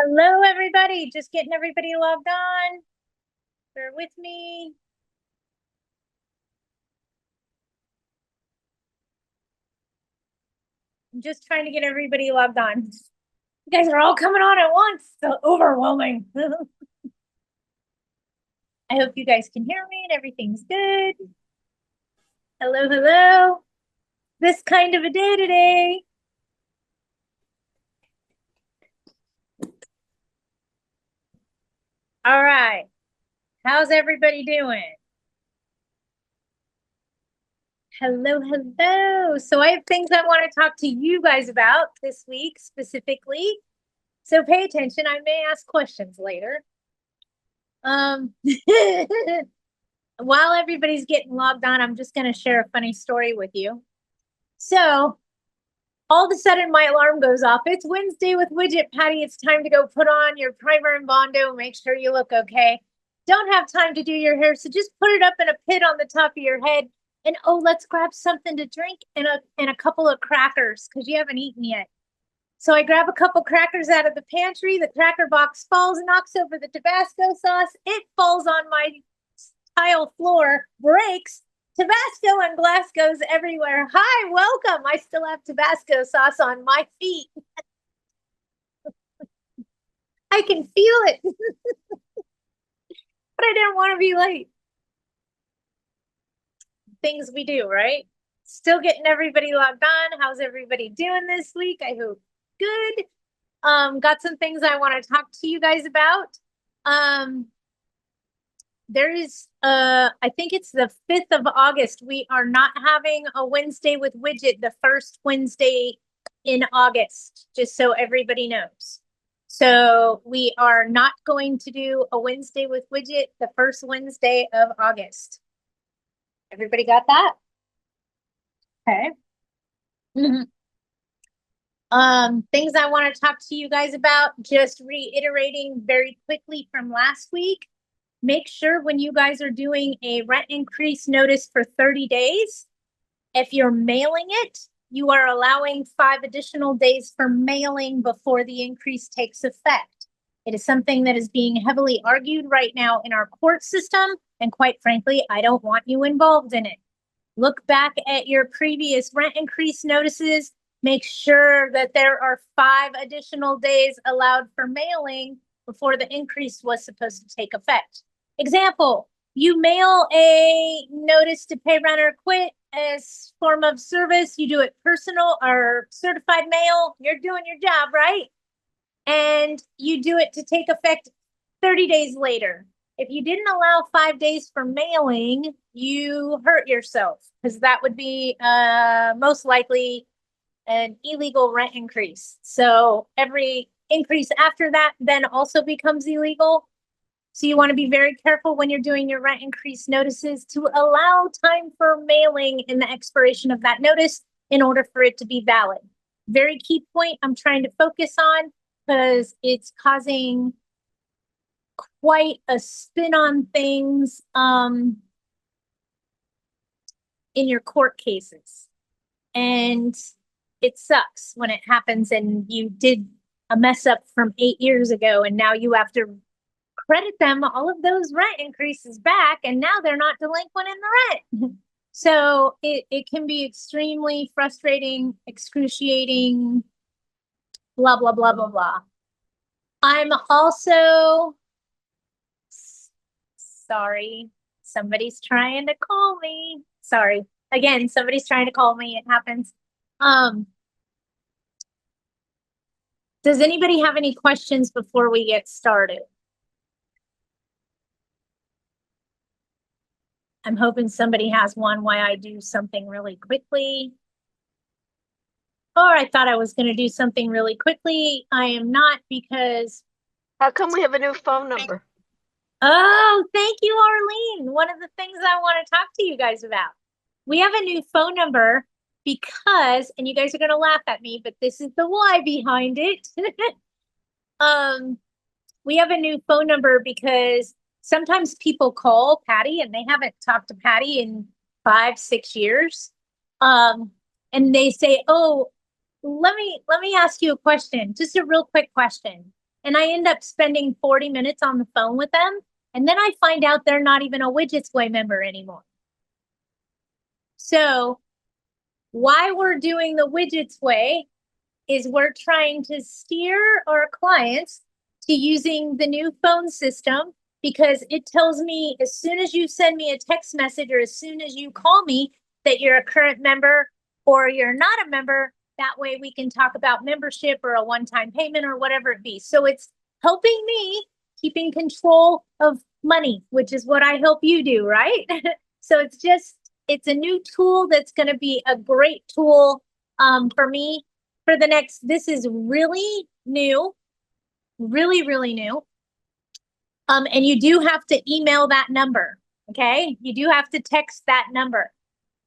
Hello, everybody. Just getting everybody logged on. Bear with me. I'm just trying to get everybody logged on. You guys are all coming on at once. So overwhelming. I hope you guys can hear me and everything's good. Hello, hello. This kind of a day today. All right. How's everybody doing? Hello, hello. So I have things I want to talk to you guys about this week specifically. So pay attention. I may ask questions later. While everybody's getting logged on, I'm just going to share a funny story with you. So all of a sudden my alarm goes off. It's Wednesday with Widget. Patti, it's time to go put on your primer and Bondo. Make sure you look okay. Don't have time to do your hair, so just put it up in a pit on the top of your head. And oh, let's grab something to drink and a couple of crackers because you haven't eaten yet. So I grab a couple crackers out of the pantry. The cracker box falls, knocks over the Tabasco sauce. It falls on my tile floor, breaks. Tabasco and glass goes everywhere. Hi, welcome. I still have Tabasco sauce on my feet. I can feel it. But I didn't want to be late. Things we do, right? Still getting everybody logged on. How's everybody doing this week? I hope good. Got some things I want to talk to you guys about. There is I think it's the 5th of August. We are not having a Wednesday with Widget the first Wednesday in August, just so everybody knows. So we are not going to do a Wednesday with Widget the first Wednesday of August. Everybody got that? Okay. Things I want to talk to you guys about, just reiterating very quickly from last week. Make sure when you guys are doing a rent increase notice for 30 days, if you're mailing it, you are allowing 5 additional days for mailing before the increase takes effect. It is something that is being heavily argued right now in our court system, and quite frankly, I don't want you involved in it. Look back at your previous rent increase notices. Make sure that there are 5 additional days allowed for mailing before the increase was supposed to take effect. Example, you mail a notice to pay rent or quit as form of service. You do it personal or certified mail. You're doing your job, right? And you do it to take effect 30 days later. If you didn't allow 5 days for mailing, you hurt yourself because that would be most likely an illegal rent increase. So every increase after that then also becomes illegal. So you want to be very careful when you're doing your rent increase notices to allow time for mailing in the expiration of that notice in order for it to be valid. Very key point I'm trying to focus on because it's causing quite a spin on things in your court cases. And it sucks when it happens and you did a mess up from 8 years ago and now you have to credit them all of those rent increases back and now they're not delinquent in the rent. So it can be extremely frustrating, excruciating, blah, blah, blah, blah, blah. I'm also sorry. Somebody's trying to call me. Sorry. Again, somebody's trying to call me. It happens. Does anybody have any questions before we get started? I'm hoping somebody has one while I do something really quickly. Or I thought I was going to do something really quickly. I am not because... How come we have a new phone number? Oh, thank you, Arlene. One of the things I want to talk to you guys about. We have a new phone number because, and you guys are going to laugh at me, but this is the why behind it. We have a new phone number because sometimes people call Patti and they haven't talked to Patti in 5-6 years. And they say, oh, let me ask you a question, just a real quick question. and I end up spending 40 minutes on the phone with them. And then I find out they're not even a Widgets Way member anymore. So why we're doing the Widgets Way is we're trying to steer our clients to using the new phone system, because it tells me as soon as you send me a text message or as soon as you call me that you're a current member or you're not a member. That way we can talk about membership or a one-time payment or whatever it be. So it's helping me keeping control of money, which is what I help you do, right? So it's a new tool that's going to be a great tool for me for the next, this is really new, really, really new. And you do have to email that number, okay? You do have to text that number.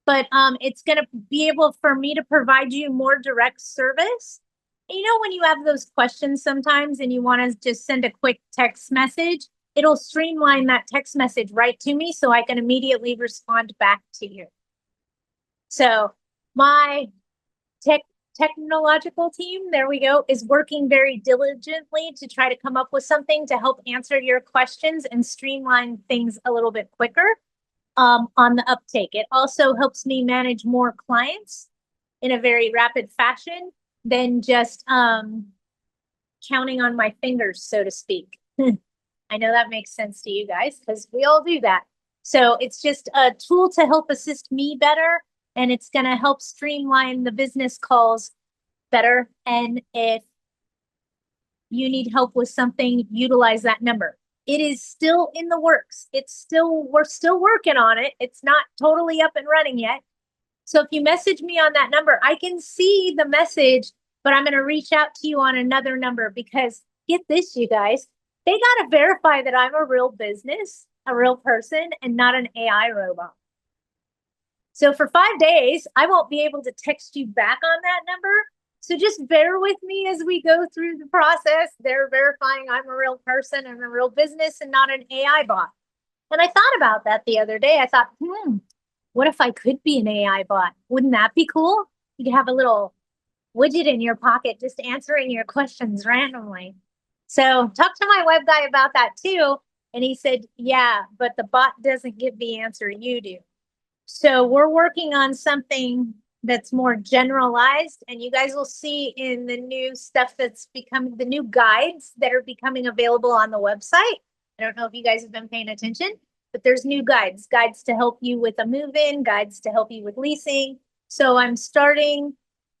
But it's going to be able for me to provide you more direct service. You know, when you have those questions sometimes and you want to just send a quick text message, it'll streamline that text message right to me so I can immediately respond back to you. So my technological team, there we go, is working very diligently to try to come up with something to help answer your questions and streamline things a little bit quicker. On the uptake. It also helps me manage more clients in a very rapid fashion than just counting on my fingers, so to speak. I know that makes sense to you guys because we all do that. So it's just a tool to help assist me better, and it's going to help streamline the business calls better. And if you need help with something, utilize that number. It is still in the works. We're still working on it. It's not totally up and running yet. So if you message me on that number, I can see the message, but I'm going to reach out to you on another number because get this, you guys, they got to verify that I'm a real business, a real person, and not an AI robot. So for 5 days, I won't be able to text you back on that number. So just bear with me as we go through the process. They're verifying I'm a real person and a real business and not an AI bot. And I thought about that the other day. I thought, what if I could be an AI bot? Wouldn't that be cool? You could have a little widget in your pocket just answering your questions randomly. So talk to my web guy about that too. And he said, yeah, but the bot doesn't give the answer, you do. So we're working on something that's more generalized, and you guys will see in the new stuff that's becoming the new guides that are becoming available on the website. I don't know if you guys have been paying attention, but there's new guides to help you with a move-in, guides to help you with leasing. So I'm starting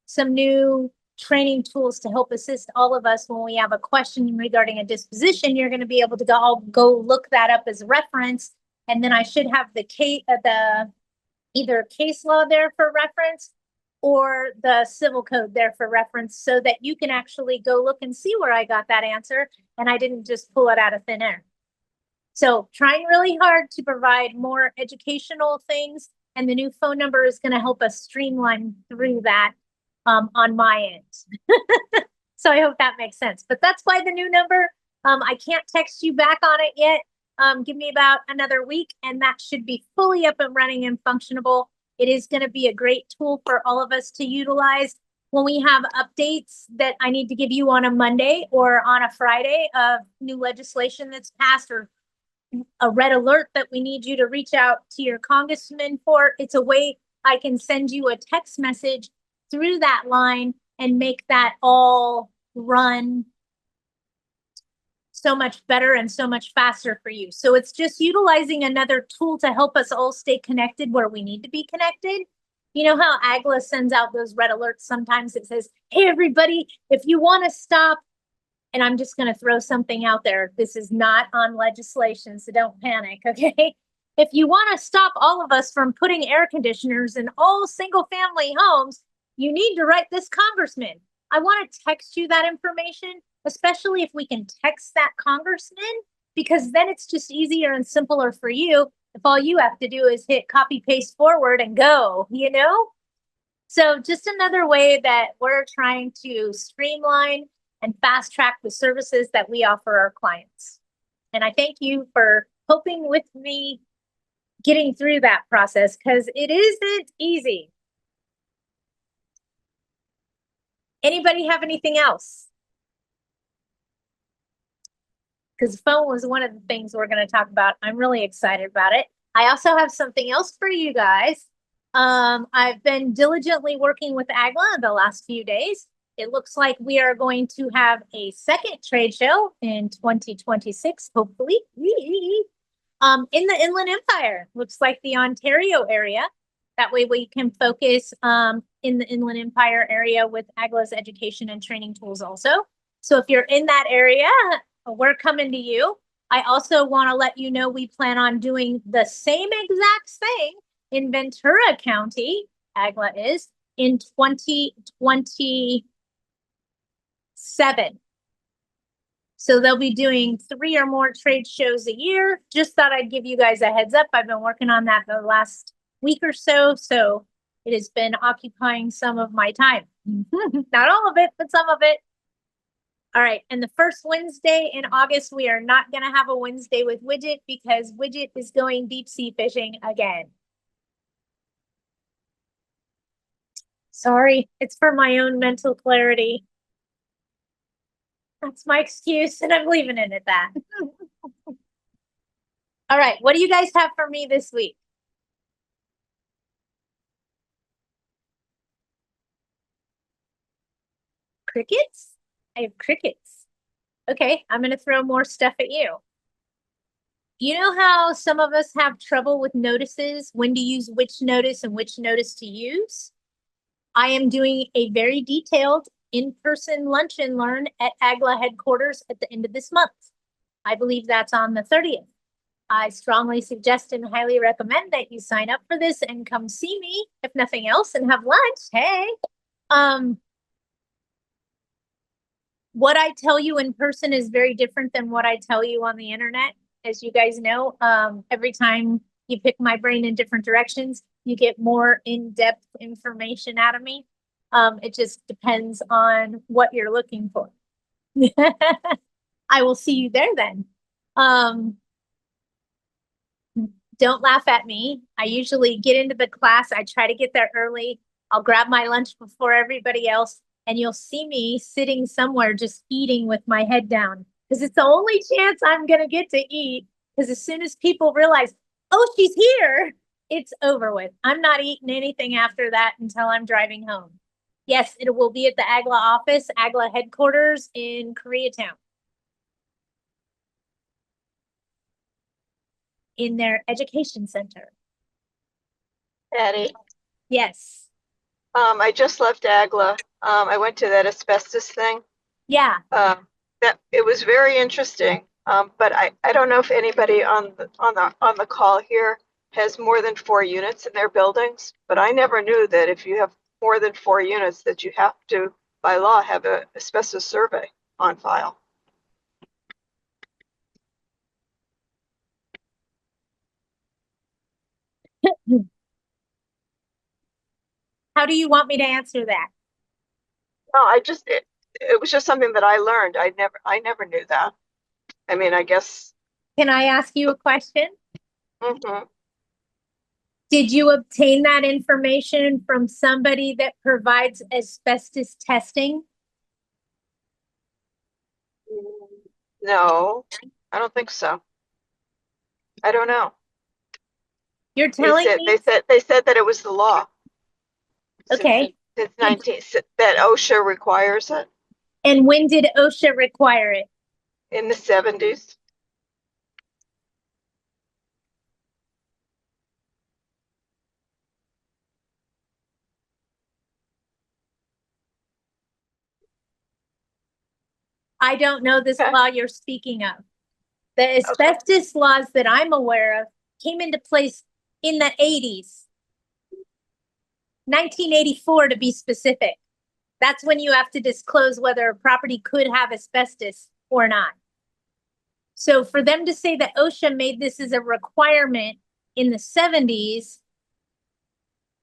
some new training tools to help assist all of us when we have a question regarding a disposition. You're going to be able to go look that up as a reference, and then I should have the either case law there for reference or the civil code there for reference so that you can actually go look and see where I got that answer and I didn't just pull it out of thin air. So trying really hard to provide more educational things, and the new phone number is going to help us streamline through that on my end. So I hope that makes sense, but that's why the new number, I can't text you back on it yet. Give me about another week and that should be fully up and running and functionable. It is going to be a great tool for all of us to utilize when we have updates that I need to give you on a Monday or on a Friday of new legislation that's passed or a red alert that we need you to reach out to your congressman for. It's a way I can send you a text message through that line and make that all run so much better and so much faster for you. So it's just utilizing another tool to help us all stay connected where we need to be connected. You know how AGLA sends out those red alerts sometimes? It says, hey, everybody, if you want to stop, and I'm just going to throw something out there. This is not on legislation, so don't panic, okay? If you want to stop all of us from putting air conditioners in all single family homes, you need to write this congressman. I want to text you that information, especially if we can text that congressman, because then it's just easier and simpler for you if all you have to do is hit copy, paste, forward and go, you know? So just another way that we're trying to streamline and fast track the services that we offer our clients. And I thank you for helping with me getting through that process because it isn't easy. Anybody have anything else? because phone was one of the things we're going to talk about. I'm really excited about it. I also have something else for you guys. I've been diligently working with AGLA the last few days. It looks like we are going to have a second trade show in 2026, hopefully. In the Inland Empire, looks like the Ontario area. That way we can focus in the Inland Empire area with AGLA's education and training tools also. So if you're in that area, we're coming to you. I also want to let you know we plan on doing the same exact thing in Ventura County, AGLA is, in 2027. So they'll be doing 3 or more trade shows a year. Just thought I'd give you guys a heads up. I've been working on that the last week or so. So it has been occupying some of my time. Not all of it, but some of it. All right. And the first Wednesday in August, we are not going to have a Wednesday with Widget because Widget is going deep sea fishing again. Sorry, it's for my own mental clarity. That's my excuse, and I'm leaving it at that. All right, what do you guys have for me this week? Crickets? I have crickets. Okay, I'm going to throw more stuff at you. You know how some of us have trouble with notices, when to use which notice and which notice to use? I am doing a very detailed in-person lunch and learn at AGLA headquarters at the end of this month. I believe that's on the 30th. I strongly suggest and highly recommend that you sign up for this and come see me, if nothing else, and have lunch. Hey, what I tell you in person is very different than what I tell you on the internet. As you guys know, every time you pick my brain in different directions, you get more in-depth information out of me. It just depends on what you're looking for. I will see you there then. Don't laugh at me. I usually get into the class. I try to get there early. I'll grab my lunch before everybody else, and you'll see me sitting somewhere just eating with my head down because it's the only chance I'm going to get to eat. Because as soon as people realize, oh, she's here, it's over with. I'm not eating anything after that until I'm driving home. Yes, it will be at the AGLA office, AGLA headquarters in Koreatown. In their education center. Patty, Yes. I just left AGLA. I went to that asbestos thing. Yeah. That it was very interesting. But I don't know if anybody on the call here has more than 4 units in their buildings, but I never knew that if you have more than 4 units that you have to, by law, have an asbestos survey on file. How do you want me to answer that? No, it was just something that I learned. I never knew that. I mean, I guess. Can I ask you a question? Mm-hmm. Did you obtain that information from somebody that provides asbestos testing? No, I don't think so. I don't know. You're telling me? They said that it was the law. Okay. Since that OSHA requires it. And when did OSHA require it? In the 70s. I don't know this law you're speaking of. The asbestos laws that I'm aware of came into place in the 80s. 1984 to be specific. That's when you have to disclose whether a property could have asbestos or not. So for them to say that OSHA made this as a requirement in the 70s,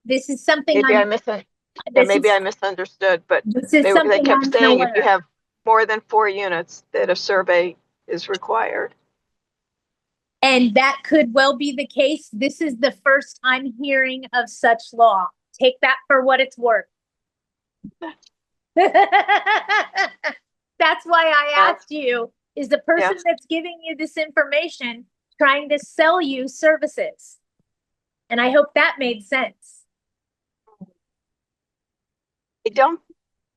this is something maybe I misunderstood, but they kept saying if you have more than 4 units that a survey is required. And that could well be the case. This is the first I'm hearing of such law. Take that for what it's worth. That's why I asked you Is the person that's giving you this information trying to sell you services? And I hope that made sense.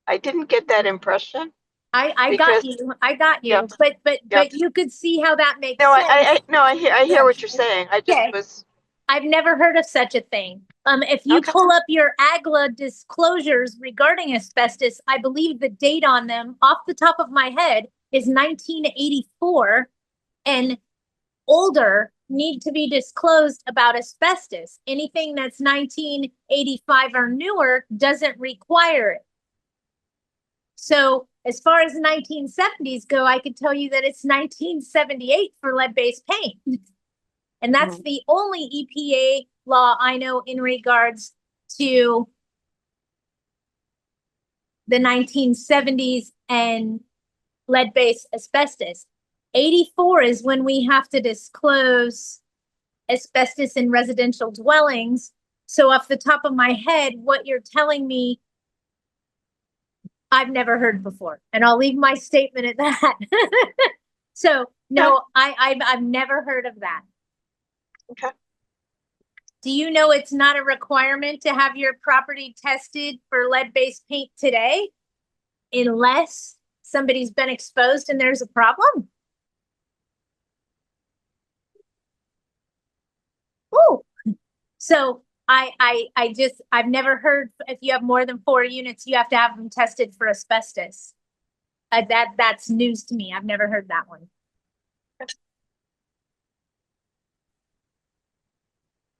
I didn't get that impression. I got you, but you could see how that makes sense. I hear what you're saying. I just was. I've never heard of such a thing. If you pull up your AGLA disclosures regarding asbestos, I believe the date on them off the top of my head is 1984, and older need to be disclosed about asbestos. Anything that's 1985 or newer doesn't require it. So as far as the 1970s go, I could tell you that it's 1978 for lead-based paint. And that's the only EPA law I know in regards to the 1970s and lead-based asbestos. 84 is when we have to disclose asbestos in residential dwellings. So off the top of my head, what you're telling me, I've never heard before. And I'll leave my statement at that. So no, I've never heard of that. Okay. Do you know it's not a requirement to have your property tested for lead-based paint today unless somebody's been exposed and there's a problem? Oh, so I've never heard if you have more than 4 units, you have to have them tested for asbestos. That's news to me. I've never heard that one.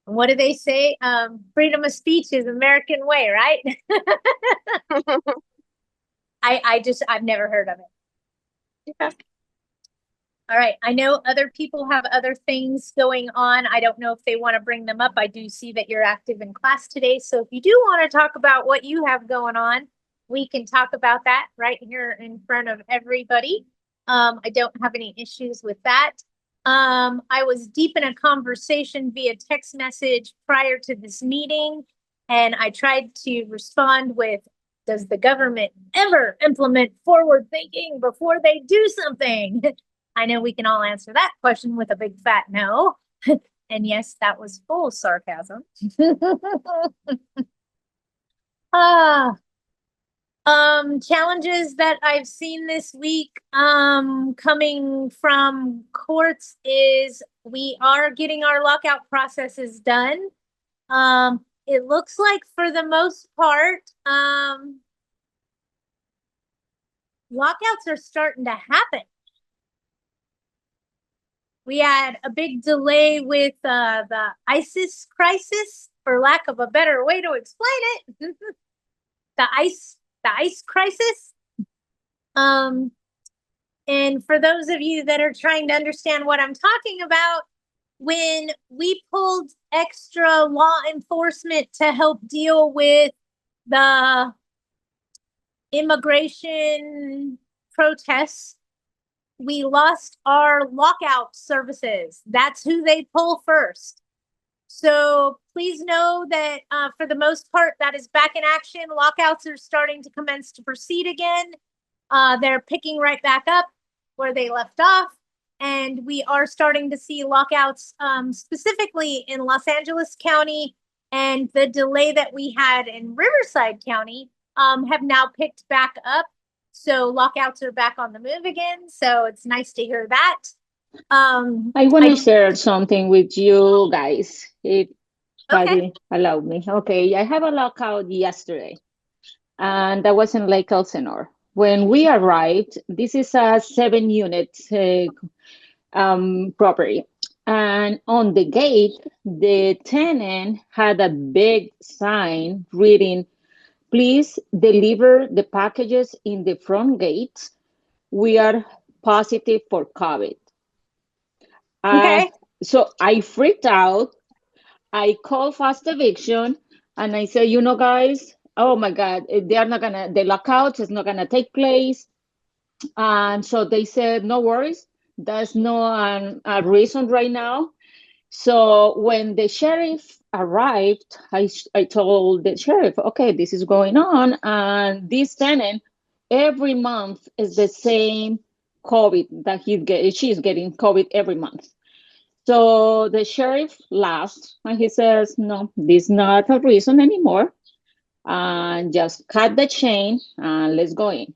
What do they say? Freedom of speech is American way, right? I've never heard of it. Yeah. All right. I know other people have other things going on. I don't know if they want to bring them up. I do see that you're active in class today. So if you do want to talk about what you have going on, we can talk about that right here in front of everybody. I don't have any issues with that. I was deep in a conversation via text message prior to this meeting, and I tried to respond with, does the government ever implement forward thinking before they do something? I know we can all answer that question with a big fat no. And yes, that was full sarcasm. Challenges that I've seen this week coming from courts is we are getting our lockout processes done. It looks like for the most part, lockouts are starting to happen. We had a big delay with the ISIS crisis, for lack of a better way to explain it. the ice crisis. And for those of you that are trying to understand what I'm talking about, when we pulled extra law enforcement to help deal with the immigration protests, we lost our lockout services. That's who they pull first. So please know that for the most part, that is back in action. Lockouts are starting to commence to proceed again. They're picking right back up where they left off. And we are starting to see lockouts specifically in Los Angeles County, and the delay that we had in Riverside County have now picked back up. So lockouts are back on the move again. So it's nice to hear that. I want to share something with you guys, if Patti allowed me. Okay, I have a lockout yesterday, and that was in Lake Elsinore. When we arrived, this is a 7-unit property. And on the gate, the tenant had a big sign reading, "Please deliver the packages in the front gate. We are positive for COVID." So I freaked out. I called fast eviction and I said, guys, oh my God, the lockout is not gonna take place. And so they said, no worries, that's not a reason right now. So when the sheriff arrived, I told the sheriff, okay, this is going on. And this tenant every month is the same COVID, that she's getting COVID every month. So the sheriff laughs and he says, no, this is not a reason anymore. And just cut the chain and let's go in.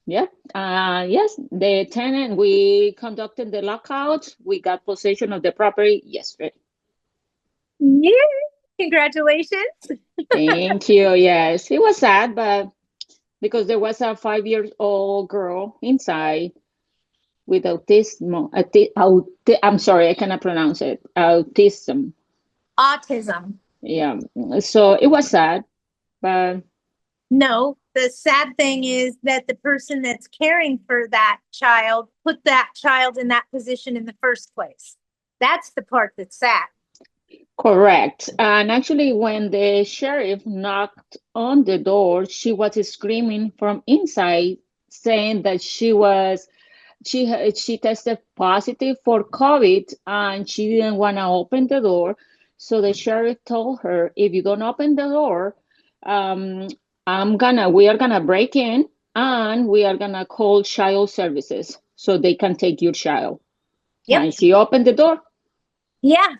Yeah. Yes, the tenant, we conducted the lockout. We got possession of the property yesterday. Yeah, congratulations. Thank you. Yes, it was sad, but because there was a 5-year-old girl inside with autism. I'm sorry, I cannot pronounce it. Autism. Autism. Yeah. So it was sad, but No, the sad thing is that the person that's caring for that child put that child in that position in the first place. That's the part that's sad. correct. And actually, when the sheriff knocked on the door, she was screaming from inside, saying that she tested positive for COVID and she didn't want to open the door. So the sheriff told her, if you don't open the door, um, we are gonna break in and we are gonna call child services so they can take your child. Yep. And she opened the door. Yeah.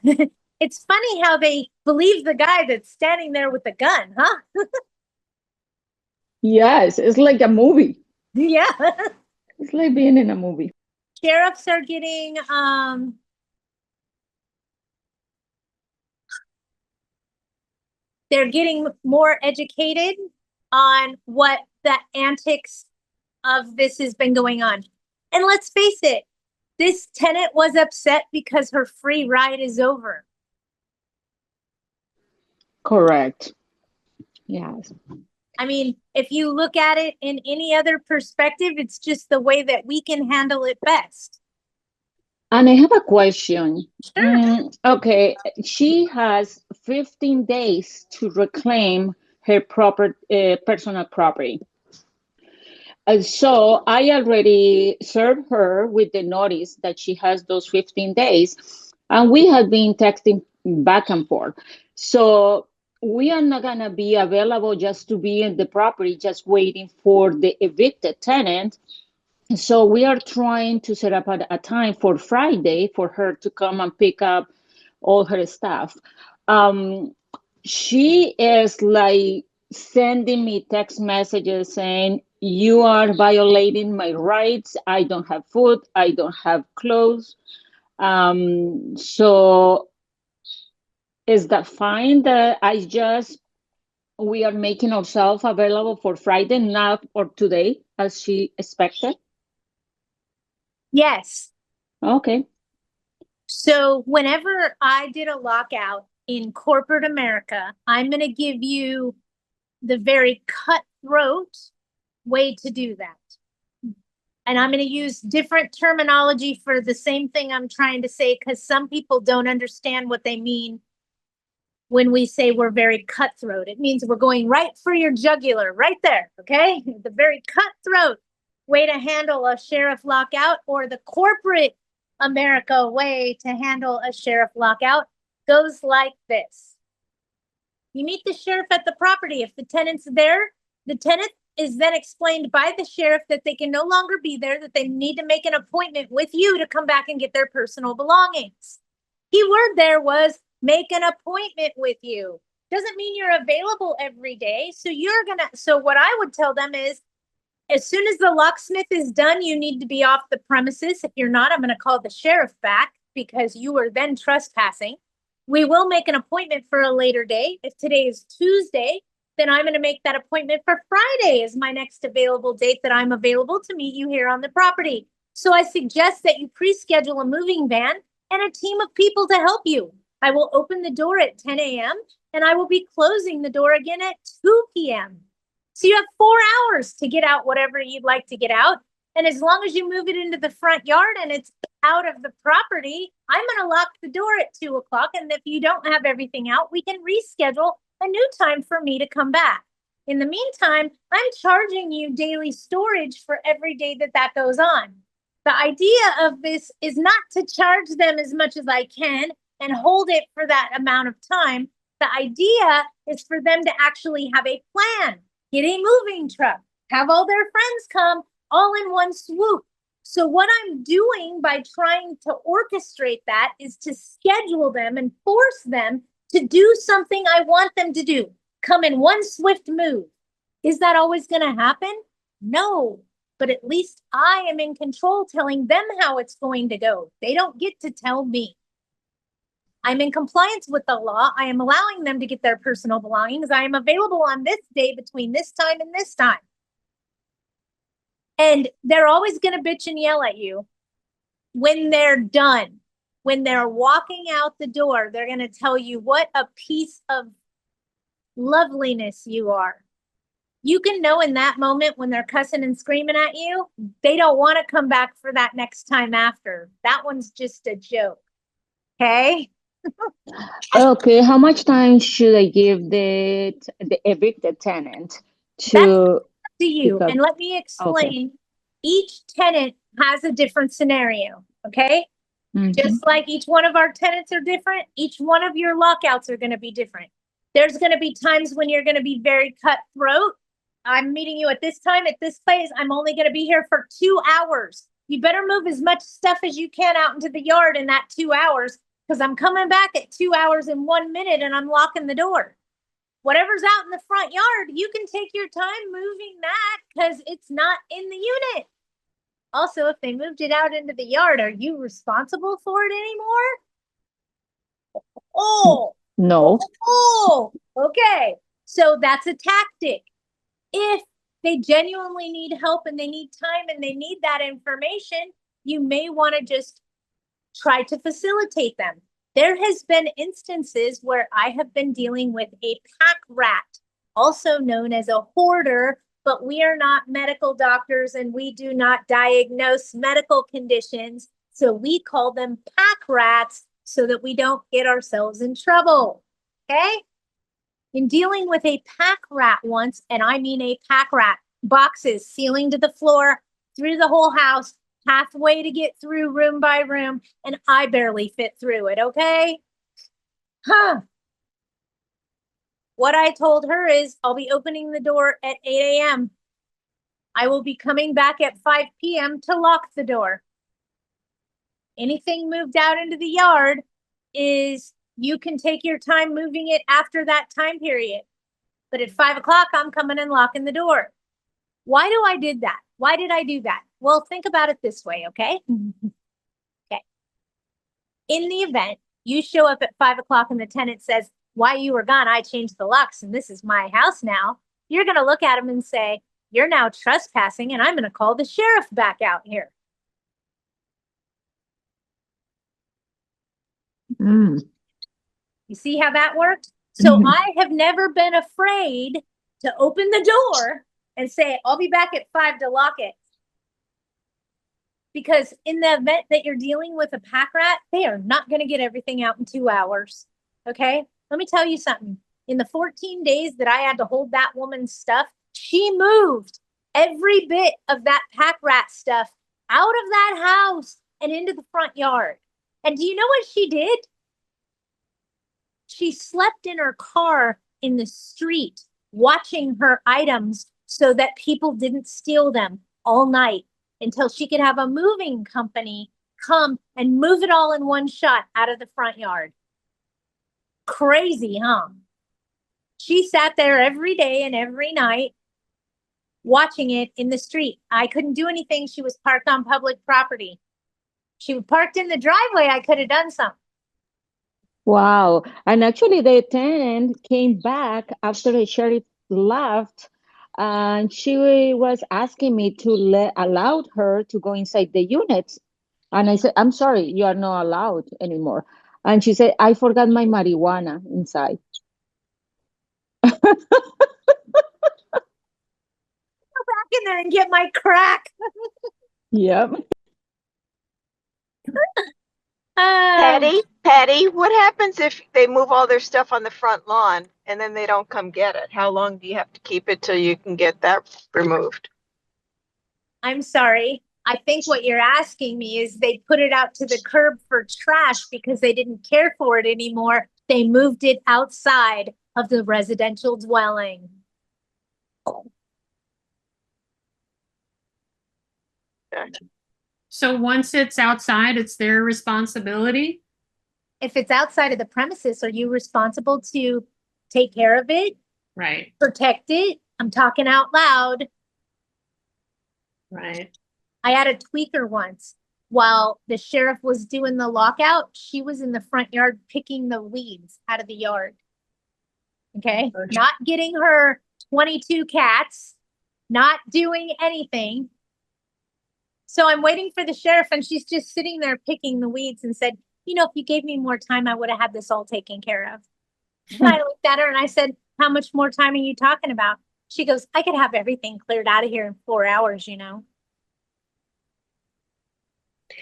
It's funny how they believe the guy that's standing there with the gun, huh? Yes, it's like a movie. Yeah. It's like being in a movie. Sheriffs are getting they're getting more educated on what the antics of this has been going on. And let's face it, this tenant was upset because her free ride is over. Correct. Yes. I mean, if you look at it in any other perspective, it's just the way that we can handle it best. And I have a question. Sure. Okay, she has 15 days to reclaim her personal property. So I already served her with the notice that she has those 15 days, and we have been texting back and forth. So we are not gonna be available just to be in the property, just waiting for the evicted tenant. So we are trying to set up a time for Friday for her to come and pick up all her stuff. She is like sending me text messages saying, you are violating my rights. I don't have food. I don't have clothes. So is that fine that we are making ourselves available for Friday, not for today, as she expected? Yes. Okay. So whenever I did a lockout in corporate America, I'm going to give you the very cutthroat way to do that. And I'm going to use different terminology for the same thing I'm trying to say, because some people don't understand what they mean when we say we're very cutthroat. It means we're going right for your jugular, right there, okay? The very cutthroat way to handle a sheriff lockout, or the corporate America way to handle a sheriff lockout, goes like this. You meet the sheriff at the property. If the tenant's there, the tenant is then explained by the sheriff that they can no longer be there, that they need to make an appointment with you to come back and get their personal belongings. Keyword there was make an appointment with you. Doesn't mean you're available every day. So what I would tell them is, as soon as the locksmith is done, you need to be off the premises. If you're not, I'm going to call the sheriff back because you were then trespassing. We will make an appointment for a later day. If today is Tuesday, then I'm going to make that appointment for Friday as my next available date that I'm available to meet you here on the property. So I suggest that you pre-schedule a moving van and a team of people to help you. I will open the door at 10 a.m. and I will be closing the door again at 2 p.m. So you have 4 hours to get out whatever you'd like to get out. And as long as you move it into the front yard and it's out of the property, I'm going to lock the door at 2 o'clock. And if you don't have everything out, we can reschedule a new time for me to come back. In the meantime, I'm charging you daily storage for every day that goes on. The idea of this is not to charge them as much as I can and hold it for that amount of time. The idea is for them to actually have a plan. Get a moving truck, have all their friends come, all in one swoop. So what I'm doing by trying to orchestrate that is to schedule them and force them to do something I want them to do. Come in one swift move. Is that always going to happen? No, but at least I am in control telling them how it's going to go. They don't get to tell me. I'm in compliance with the law. I am allowing them to get their personal belongings. I am available on this day between this time and this time. And they're always going to bitch and yell at you when they're done. When they're walking out the door, they're going to tell you what a piece of loveliness you are. You can know in that moment when they're cussing and screaming at you, they don't want to come back for that next time after. That one's just a joke. Okay? Okay, how much time should I give the evicted tenant to To you. pick up? And let me explain. Each tenant has a different scenario. Okay? Mhm. Just like each one of our tenants are different, each one of your lockouts are going to be different. There's going to be times when you're going to be very cutthroat. I'm meeting you at this time, at this place. I'm only going to be here for 2 hours. You better move as much stuff as you can out into the yard in that 2 hours, because I'm coming back at 2 hours and 1 minute and I'm locking the door. Whatever's out in the front yard, you can take your time moving that because it's not in the unit. Also, if they moved it out into the yard, are you responsible for it anymore? Oh, No. Okay. So that's a tactic. If they genuinely need help and they need time and they need that information, you may want to just try to facilitate them. There has been instances where I have been dealing with a pack rat, also known as a hoarder, but we are not medical doctors and we do not diagnose medical conditions. So we call them pack rats so that we don't get ourselves in trouble. Okay? In dealing with a pack rat once, and I mean a pack rat, boxes, ceiling to the floor, through the whole house, halfway to get through room by room, and I barely fit through it, okay? What I told her is I'll be opening the door at 8 a.m. I will be coming back at 5 p.m. to lock the door. Anything moved out into the yard is you can take your time moving it after that time period. But at 5 o'clock, I'm coming and locking the door. Why do I did that? Why did I do that? Well, think about it this way, okay? Okay. In the event you show up at 5 o'clock and the tenant says, while you were gone, I changed the locks and this is my house now. You're going to look at him and say, you're now trespassing and I'm going to call the sheriff back out here. Mm. You see how that worked? So I have never been afraid to open the door and say, I'll be back at 5 to lock it. Because in the event that you're dealing with a pack rat, they are not going to get everything out in 2 hours. Okay? Let me tell you something. In the 14 days that I had to hold that woman's stuff, she moved every bit of that pack rat stuff out of that house and into the front yard. And do you know what she did? She slept in her car in the street, watching her items so that people didn't steal them all night until she could have a moving company come and move it all in one shot out of the front yard. Crazy, huh? She sat there every day and every night watching it in the street. I couldn't do anything. She was parked on public property. She was parked in the driveway. I could have done something. Wow. And actually, the tenant came back after the sheriff left, and she was asking me to allow her to go inside the units. And I said, I'm sorry, you are not allowed anymore. And she said, I forgot my marijuana inside. Go back in there and get my crack. Yep. Patty, what happens if they move all their stuff on the front lawn and then they don't come get it? How long do you have to keep it till you can get that removed? I'm sorry. I think what you're asking me is they put it out to the curb for trash because they didn't care for it anymore. They moved it outside of the residential dwelling. Okay. So once it's outside, it's their responsibility? If it's outside of the premises, are you responsible to take care of it, Right, protect it? I'm talking out loud. right. I had a tweaker once. While the sheriff was doing the lockout, she was in the front yard picking the weeds out of the yard. Okay, not getting her 22 cats, not doing anything. So I'm waiting for the sheriff and she's just sitting there picking the weeds and said, you know, if you gave me more time, I would have had this all taken care of. And I looked at her and I said, how much more time are you talking about? She goes, I could have everything cleared out of here in 4 hours, you know.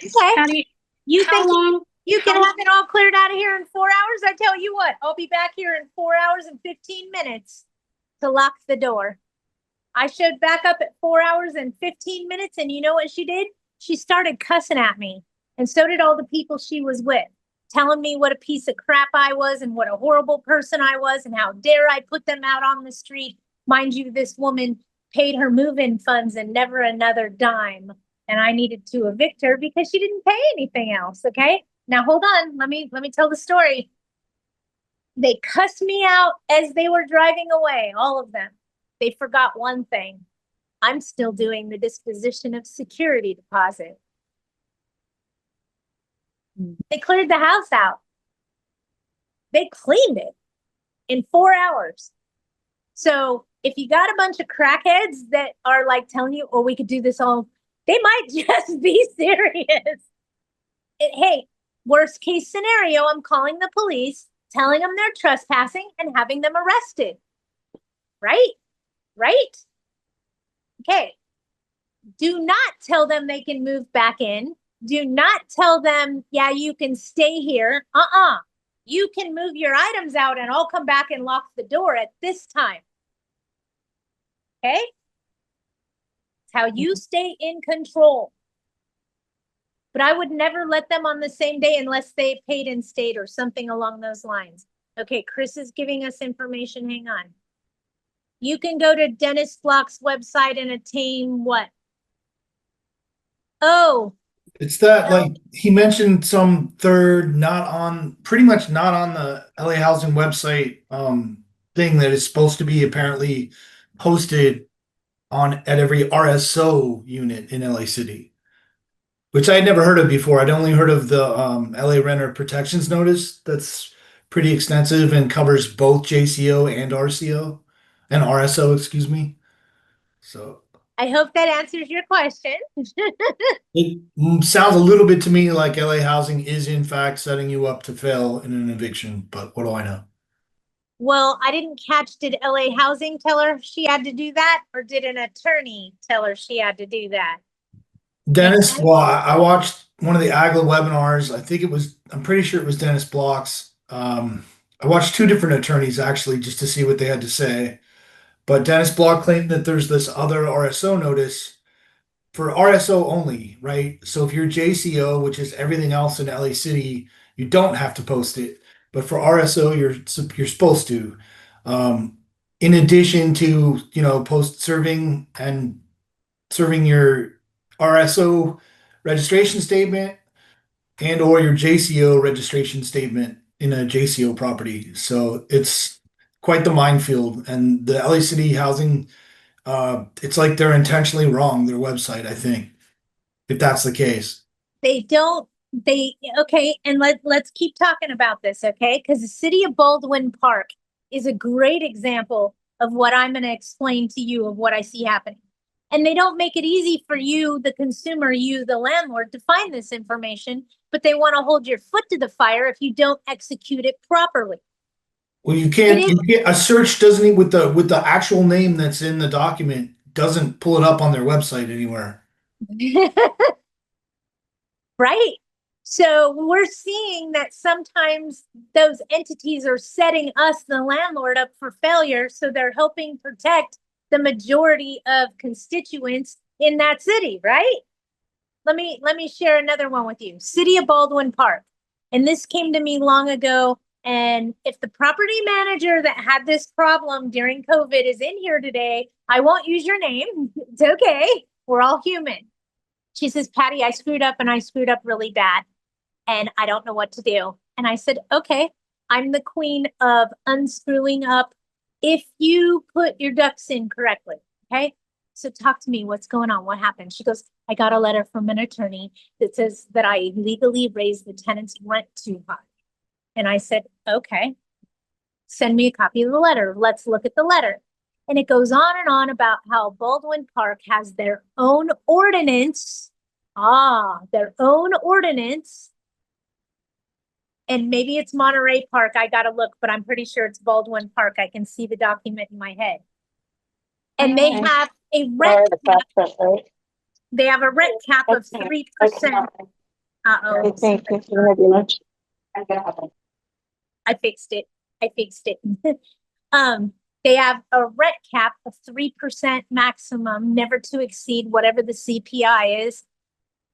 Okay. Patty, You how think long? you can how- have it all cleared out of here in 4 hours? I tell you what, I'll be back here in 4 hours and 15 minutes to lock the door. I showed back up at 4 hours and 15 minutes, and you know what she did? She started cussing at me, and so did all the people she was with, telling me what a piece of crap I was and what a horrible person I was and how dare I put them out on the street. Mind you, this woman paid her move-in funds and never another dime, and I needed to evict her because she didn't pay anything else, okay? Now hold on, let me tell the story. They cussed me out as they were driving away, all of them. They forgot one thing. I'm still doing the disposition of security deposit. They cleared the house out. They cleaned it in 4 hours. So if you got a bunch of crackheads that are like telling you, oh, we could do this all, they might just be serious. Hey, worst case scenario, I'm calling the police, telling them they're trespassing and having them arrested. Right? Right? Okay. Do not tell them they can move back in. Do not tell them, yeah, you can stay here. You can move your items out and I'll come back and lock the door at this time. Okay? It's how you stay in control. But I would never let them on the same day unless they paid in state or something along those lines. Okay, Chris is giving us information. Hang on. You can go to Dennis Block's website and attain what? Oh, It's that like he mentioned some third, pretty much not on the LA Housing website thing that is supposed to be apparently posted on at every RSO unit in LA City, which I had never heard of before. I'd only heard of the LA Renter Protections Notice. That's pretty extensive and covers both JCO and RCO and RSO, excuse me. So I hope that answers your question. it sounds a little bit to me like LA Housing is in fact setting you up to fail in an eviction, but what do I know? Well, I didn't catch, did LA Housing tell her she had to do that? Or did an attorney tell her she had to do that? Dennis, well, I watched one of the AGLA webinars. I'm pretty sure it was Dennis Block's. I watched two different attorneys actually just to see what they had to say. But Dennis Block claimed that there's this other RSO notice for RSO only, right? So if you're JCO, which is everything else in LA City, you don't have to post it. But for RSO, you're supposed to. In addition to, post serving your RSO registration statement and or your JCO registration statement in a JCO property. So it's quite the minefield. And the LA City Housing, it's like they're intentionally wrong, their website, I think, if that's the case. Okay, and let's keep talking about this, okay? Because the city of Baldwin Park is a great example of what I'm going to explain to you of what I see happening. And they don't make it easy for you, the consumer, you, the landlord, to find this information, but they want to hold your foot to the fire if you don't execute it properly. Well, a search doesn't even with the actual name that's in the document doesn't pull it up on their website anywhere. Right? So we're seeing that sometimes those entities are setting us, the landlord, up for failure. So they're helping protect the majority of constituents in that city, right? Let me share another one with you. City of Baldwin Park. And this came to me long ago. And if the property manager that had this problem during COVID is in here today, I won't use your name. It's okay. We're all human. She says, Patty, I screwed up and I screwed up really bad. And I don't know what to do. And I said, okay, I'm the queen of unscrewing up if you put your ducks in correctly. Okay. So talk to me. What's going on? What happened? She goes, I got a letter from an attorney that says that I legally raised the tenant's rent too high. And I said, okay, send me a copy of the letter. Let's look at the letter. And it goes on and on about how Baldwin Park has their own ordinance. Their own ordinance. And maybe it's Monterey Park. I got to look, but I'm pretty sure it's Baldwin Park. I can see the document in my head. And they have a rent cap. They have a rent cap of 3%. Uh-oh. I fixed it. They have a rent cap of 3% maximum, never to exceed whatever the CPI is,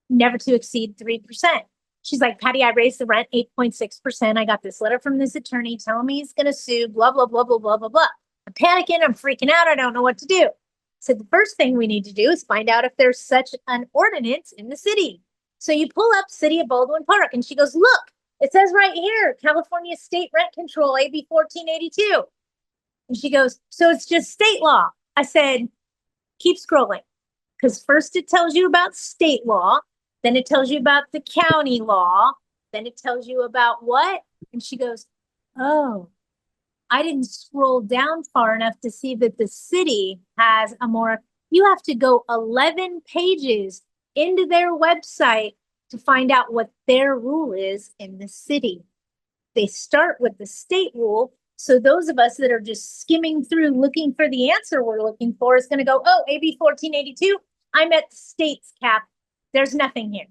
never to exceed 3%. She's like, Patty, I raised the rent 8.6%. I got this letter from this attorney telling me he's going to sue, blah, blah, blah, blah, blah, blah, blah. I'm panicking. I'm freaking out. I don't know what to do. So the first thing we need to do is find out if there's such an ordinance in the city. So you pull up City of Baldwin Park and she goes, look, it says right here, California State Rent Control, AB 1482. And she goes, so it's just state law. I said, keep scrolling. Because first it tells you about state law. Then it tells you about the county law. Then it tells you about what? And she goes, oh, I didn't scroll down far enough to see that the city has a more, you have to go 11 pages into their website to find out what their rule is in the city. They start with the state rule. So those of us that are just skimming through looking for the answer we're looking for is going to go, oh, AB 1482, I'm at the state's cap. There's nothing here.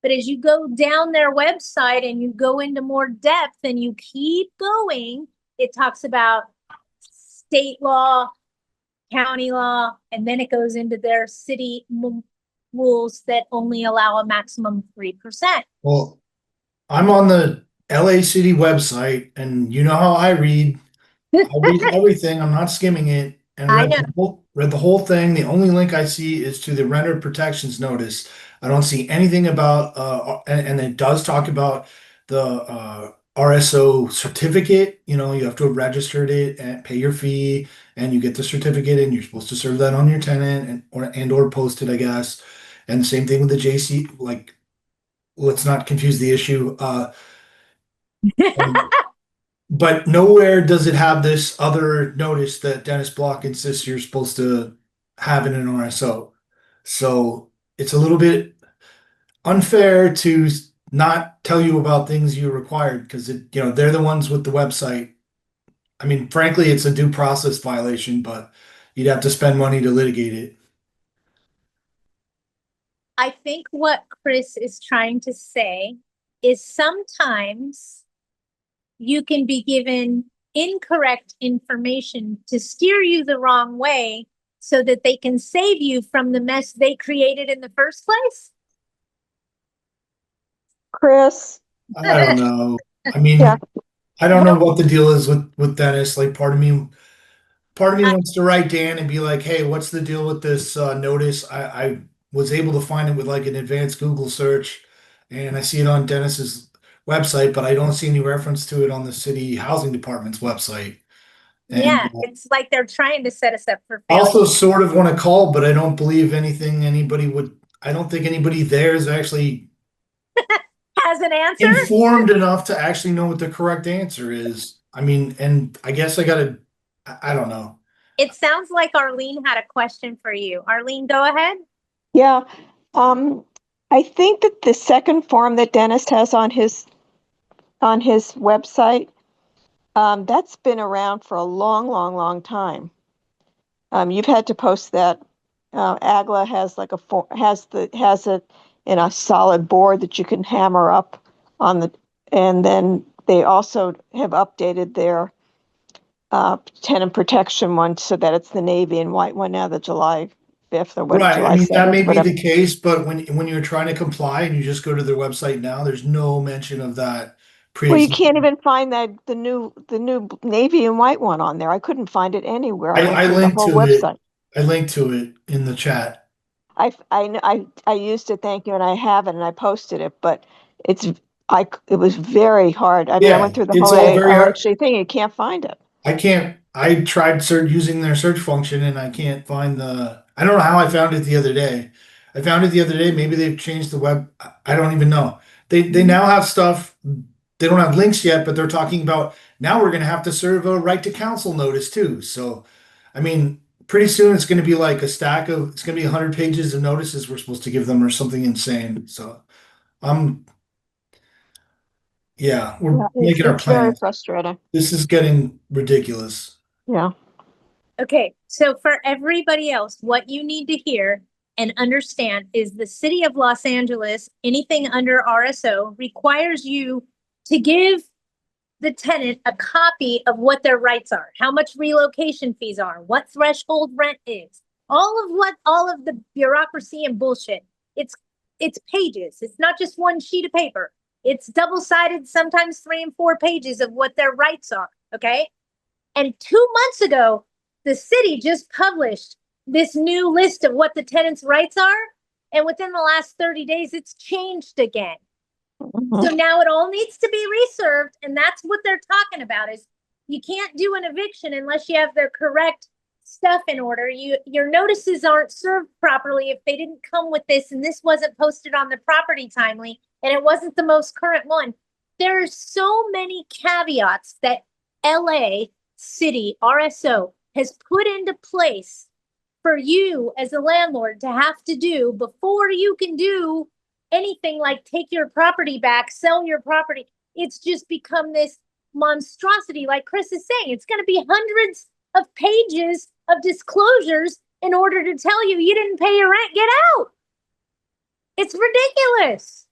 But as you go down their website and you go into more depth and you keep going, it talks about state law, county law, and then it goes into their city rules that only allow a maximum of 3%. Well, I'm on the LA City website, and you know how I read. I read everything. I'm not skimming it. And I read the whole thing. The only link I see is to the renter protections notice. I don't see anything about, and it does talk about the RSO certificate. You know, you have to have registered it and pay your fee, and you get the certificate, and you're supposed to serve that on your tenant or post it, I guess. And the same thing with the JC. Like, let's not confuse the issue. But nowhere does it have this other notice that Dennis Block insists you're supposed to have in an RSO. So it's a little bit unfair to not tell you about things you required because they're the ones with the website. I mean, frankly, it's a due process violation, but you'd have to spend money to litigate it. I think what Chris is trying to say is sometimes you can be given incorrect information to steer you the wrong way so that they can save you from the mess they created in the first place. Chris, I don't know. I mean, Yeah. I don't know what the deal is with Dennis. Like, part of me wants to write Dan and be like, hey, what's the deal with this notice? I was able to find it with like an advanced Google search, and I see it on Dennis's website, but I don't see any reference to it on the city housing department's website. And Yeah, it's like they're trying to set us up for I failure. also sort of want to call, but I don't believe I don't think anybody there is actually Has an answer? informed enough to actually know what the correct answer is. I mean, and I guess I don't know. It sounds like Arlene had a question for you. Arlene, go ahead. yeah, I think that the second form that Dennis has on his website, that's been around for a long, long, long time. You've had to post that. Agla has like has it in a solid board that you can hammer up on and then they also have updated their tenant protection one so that it's the navy and white one now, the July 5th or whatever. Right. July I mean, that 7th, may be whatever. the case, but when you're trying to comply and you just go to their website now, there's no mention of that. Well, you can't even find the new navy and white one on there. I couldn't find it anywhere. I went through the linked whole to it. website. I linked to it in the chat. I used to thank you and I have it and I posted it, but it was very hard. I mean, I Yeah, went through the it's whole all very hard. LHC thing. You can't find it. I tried using their search function and I can't find I don't know how I found it the other day. I found it the other day. Maybe they've changed the web. I don't even know. They now have stuff. They don't have links yet, but they're talking about now we're going to have to serve a right to counsel notice too. So, I mean, pretty soon it's going to be like it's going to be 100 pages of notices we're supposed to give them or something insane. So, yeah, we're Yeah, making our it's very plans. frustrating. This is getting ridiculous. Yeah. Okay, so for everybody else, what you need to hear and understand is the city of Los Angeles, anything under RSO requires you to give the tenant a copy of what their rights are, how much relocation fees are, what threshold rent is, all of the bureaucracy and bullshit. It's pages. It's not just one sheet of paper. It's double-sided, sometimes 3 and 4 pages of what their rights are. Okay. And 2 months ago, the city just published this new list of what the tenant's rights are. And within the last 30 days, it's changed again. So now it all needs to be reserved. And that's what they're talking about is you can't do an eviction unless you have their correct stuff in order. Your notices aren't served properly if they didn't come with this and this wasn't posted on the property timely and it wasn't the most current one. There are so many caveats that LA City RSO has put into place for you as a landlord to have to do before you can do anything like take your property back, sell your property. It's just become this monstrosity. Like Chris is saying, it's going to be hundreds of pages of disclosures in order to tell you you didn't pay your rent. Get out. It's ridiculous.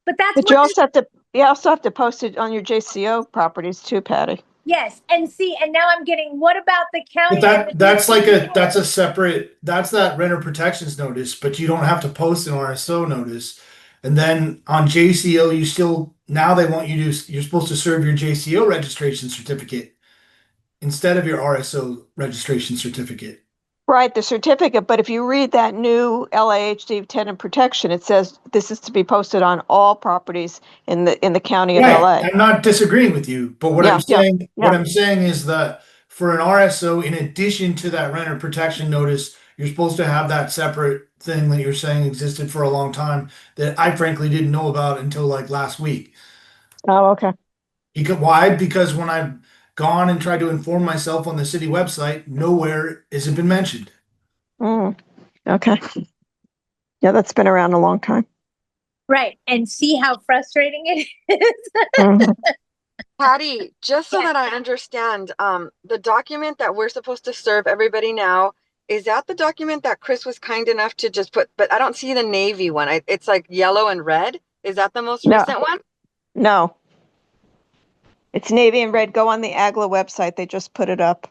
But that's But you also have to post it on your JCO properties too, Patty. Yes, and see, and now I'm getting, what about the county? But that's a separate, that's that renter protections notice, but you don't have to post an RSO notice. And then on JCO, now they want you're supposed to serve your JCO registration certificate instead of your RSO registration certificate. Right, the certificate. But if you read that new LAHD tenant protection, it says this is to be posted on all properties in the county of LA. I'm not disagreeing with you, but what I'm saying is that for an RSO, in addition to that renter protection notice, you're supposed to have that separate thing that you're saying existed for a long time that I frankly didn't know about until like last week. Oh, okay. Why? Because when I've gone and tried to inform myself on the city website, nowhere has it been mentioned. Okay. Yeah, that's been around a long time. Right, and see how frustrating it is. Patty, just so that I understand, the document that we're supposed to serve everybody now, is that the document that Chris was kind enough to just put, but I don't see the navy one. It's like yellow and red. Is that the most recent one? No. It's navy and red. Go on the AGLA website. They just put it up.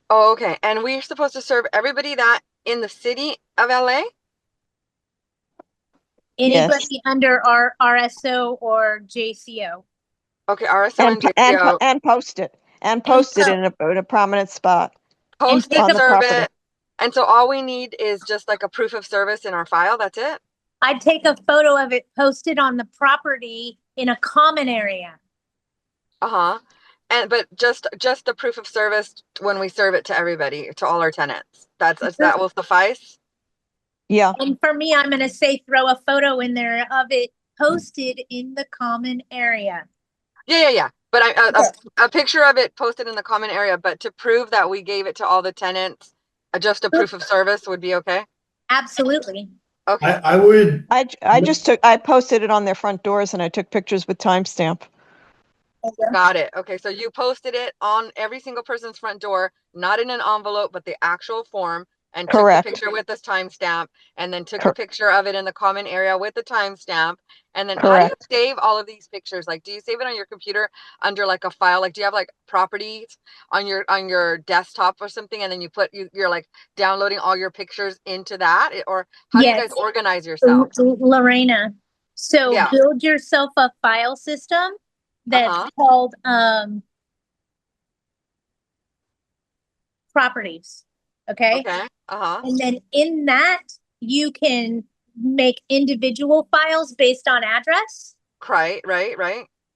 Oh, okay. And we're supposed to serve everybody that in the city of LA? Anybody under our RSO or JCO. Okay, RSO and JCO. And post it. And post it in a prominent spot. Post it, on the serve property. it. And so all we need is just like a proof of service in our file. That's it? I'd take a photo of it posted on the property in a common area. Uh-huh. But just the proof of service when we serve it to everybody, to all our tenants. That will suffice? Yeah. And for me, I'm going to say throw a photo in there of it posted in the common area. Yeah. But a picture of it posted in the common area, but to prove that we gave it to all the tenants, just a proof of service would be okay? Absolutely. Okay. I posted it on their front doors and I took pictures with timestamp. Got it. Okay, so you posted it on every single person's front door, not in an envelope, but the actual form, and Correct. took the picture with the timestamp, and then took a picture of it in the common area with the timestamp. And then how do you save all of these pictures? Like, do you save it on your computer under like a file? Like, do you have like properties on your desktop or something, and then you're like downloading all your pictures into that? Or how do you guys organize yourself? Lorena, so build yourself a file system that's called properties. Okay. And then in that you can make individual files based on address Right.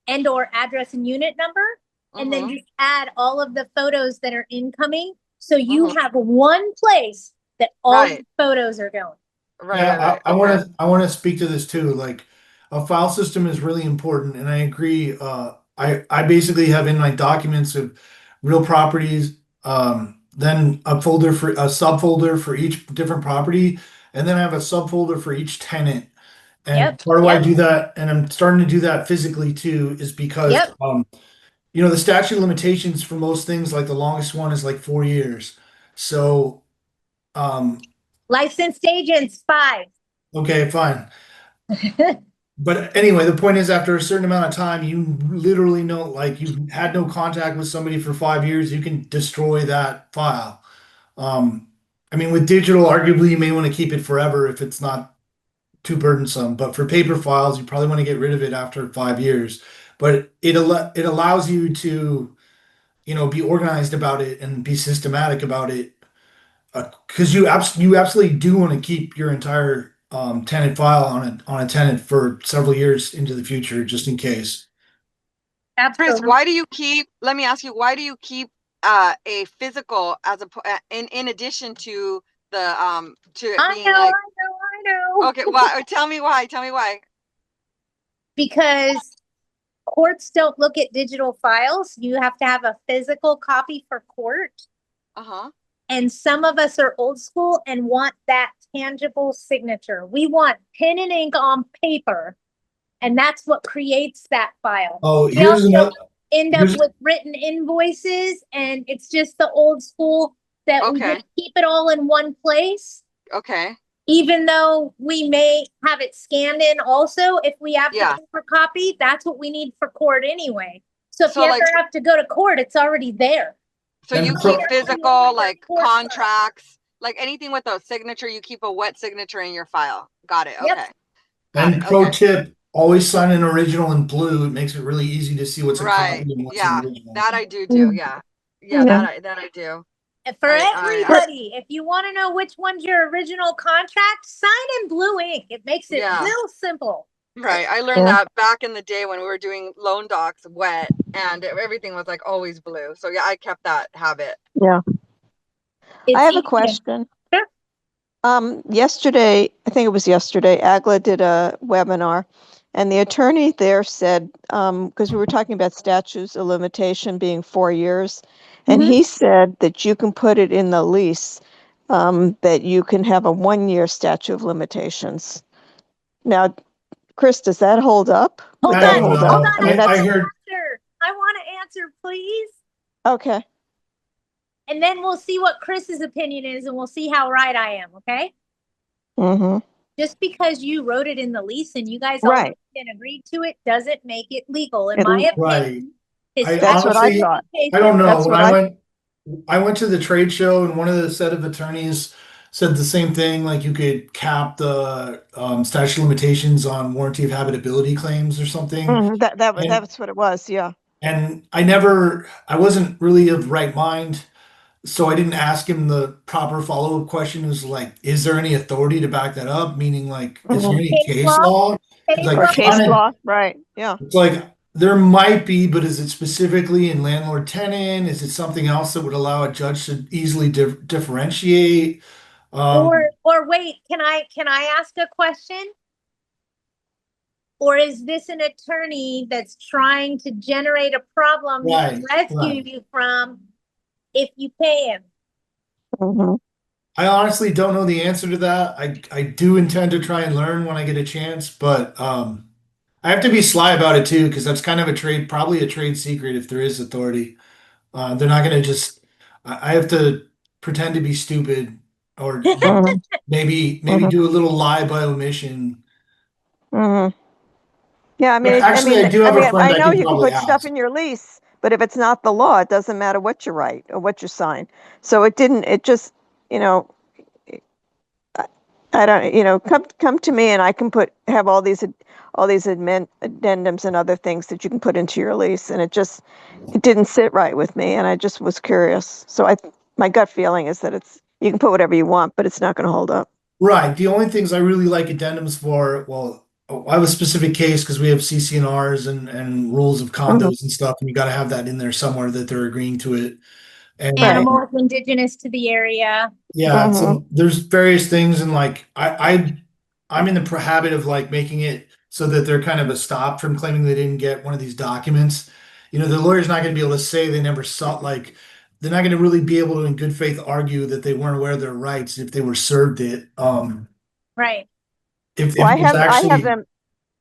and or address and unit number, and then just add all of the photos that are incoming. So you have one place that all the photos are going. Right. I want to speak to this too. Like, a file system is really important, and I agree. I basically have in my documents of real properties, then a subfolder for each different property, and then I have a subfolder for each tenant. And part of why I do that, and I'm starting to do that physically too, is because the statute of limitations for most things, like the longest one is like 4 years. So licensed agents 5. okay, fine. But anyway, the point is, after a certain amount of time, you literally know, like, you've had no contact with somebody for 5 years, you can destroy that file. I mean, with digital, arguably, you may want to keep it forever if it's not too burdensome. But for paper files, you probably want to get rid of it after 5 years. But it allows you to, be organized about it and be systematic about it, because you absolutely do want to keep your entire tenant file on a tenant for several years into the future, just in case. Chris, why do you keep? Let me ask you, why do you keep a physical as in addition to the to it being I like? know. Okay, well, tell me why. Because courts don't look at digital files. You have to have a physical copy for court. And some of us are old school and want that tangible signature. We want pen and ink on paper, and that's what creates that file. Oh, we also end up with written invoices, and it's just the old school that we just keep it all in one place. Okay. Even though we may have it scanned in also, if we have the paper copy, that's what we need for court anyway. So if you ever have to go to court, it's already there. So you keep physical, like contracts, like anything with a signature, you keep a wet signature in your file. Got it. Okay. And pro tip, always sign an original in blue. It makes it really easy to see what's a copy and what's an original. That I do too. Yeah. That I do. For everybody, if you want to know which one's your original contract, sign in blue ink. It makes it real simple. Right. I learned that back in the day when we were doing loan docs wet, and everything was like always blue. So I kept that habit. Yeah. I have a question. Sure. Yesterday, I think it was yesterday, AGLA did a webinar, and the attorney there said, because we were talking about statutes of limitation being 4 years, and he said that you can put it in the lease, that you can have a 1-year statute of limitations. Now, Chris, does that hold up? Hold on. I heard. I want to answer, please. Okay. And then we'll see what Chris's opinion is, and we'll see how right I am, okay? Just because you wrote it in the lease and you guys all agreed to it doesn't make it legal, in my opinion. That's what I thought. I don't know. I went to the trade show, and one of the set of attorneys said the same thing. Like, you could cap the statute of limitations on warranty of habitability claims or something. That's what it was. Yeah. And I wasn't really of right mind, so I didn't ask him the proper follow-up question. It was like, is there any authority to back that up? Meaning, like, is there any case law? Case law, right? Yeah. It's like, there might be, but is it specifically in landlord tenant? Is it something else that would allow a judge to easily differentiate? Or wait, can I ask a question? Or is this an attorney that's trying to generate a problem to rescue you from if you pay him? I honestly don't know the answer to that. I do intend to try and learn when I get a chance, but I have to be sly about it too, because that's kind of probably a trade secret if there is authority. They're not going to just. I have to pretend to be stupid, or maybe do a little lie by omission. Yeah, I mean, I do have a friend. I know you can put stuff in your lease, but if it's not the law, it doesn't matter what you write or what you sign. So it just, I don't, come to me and I can have all these addendums and other things that you can put into your lease, and it didn't sit right with me, and I just was curious. So my gut feeling is that you can put whatever you want, but it's not going to hold up. Right. The only things I really like addendums for, well, I have a specific case because we have CC&Rs and rules of condos and stuff, and you got to have that in there somewhere that they're agreeing to it. And Right. Animals indigenous to the area. yeah, so there's various things, and like I'm in the habit of like making it so that they're kind of a stop from claiming they didn't get one of these documents. You know, the lawyer's not going to be able to say they never saw, like, they're not going to really be able to, in good faith, argue that they weren't aware of their rights if they were served it. Right. If Well, it was I actually have them.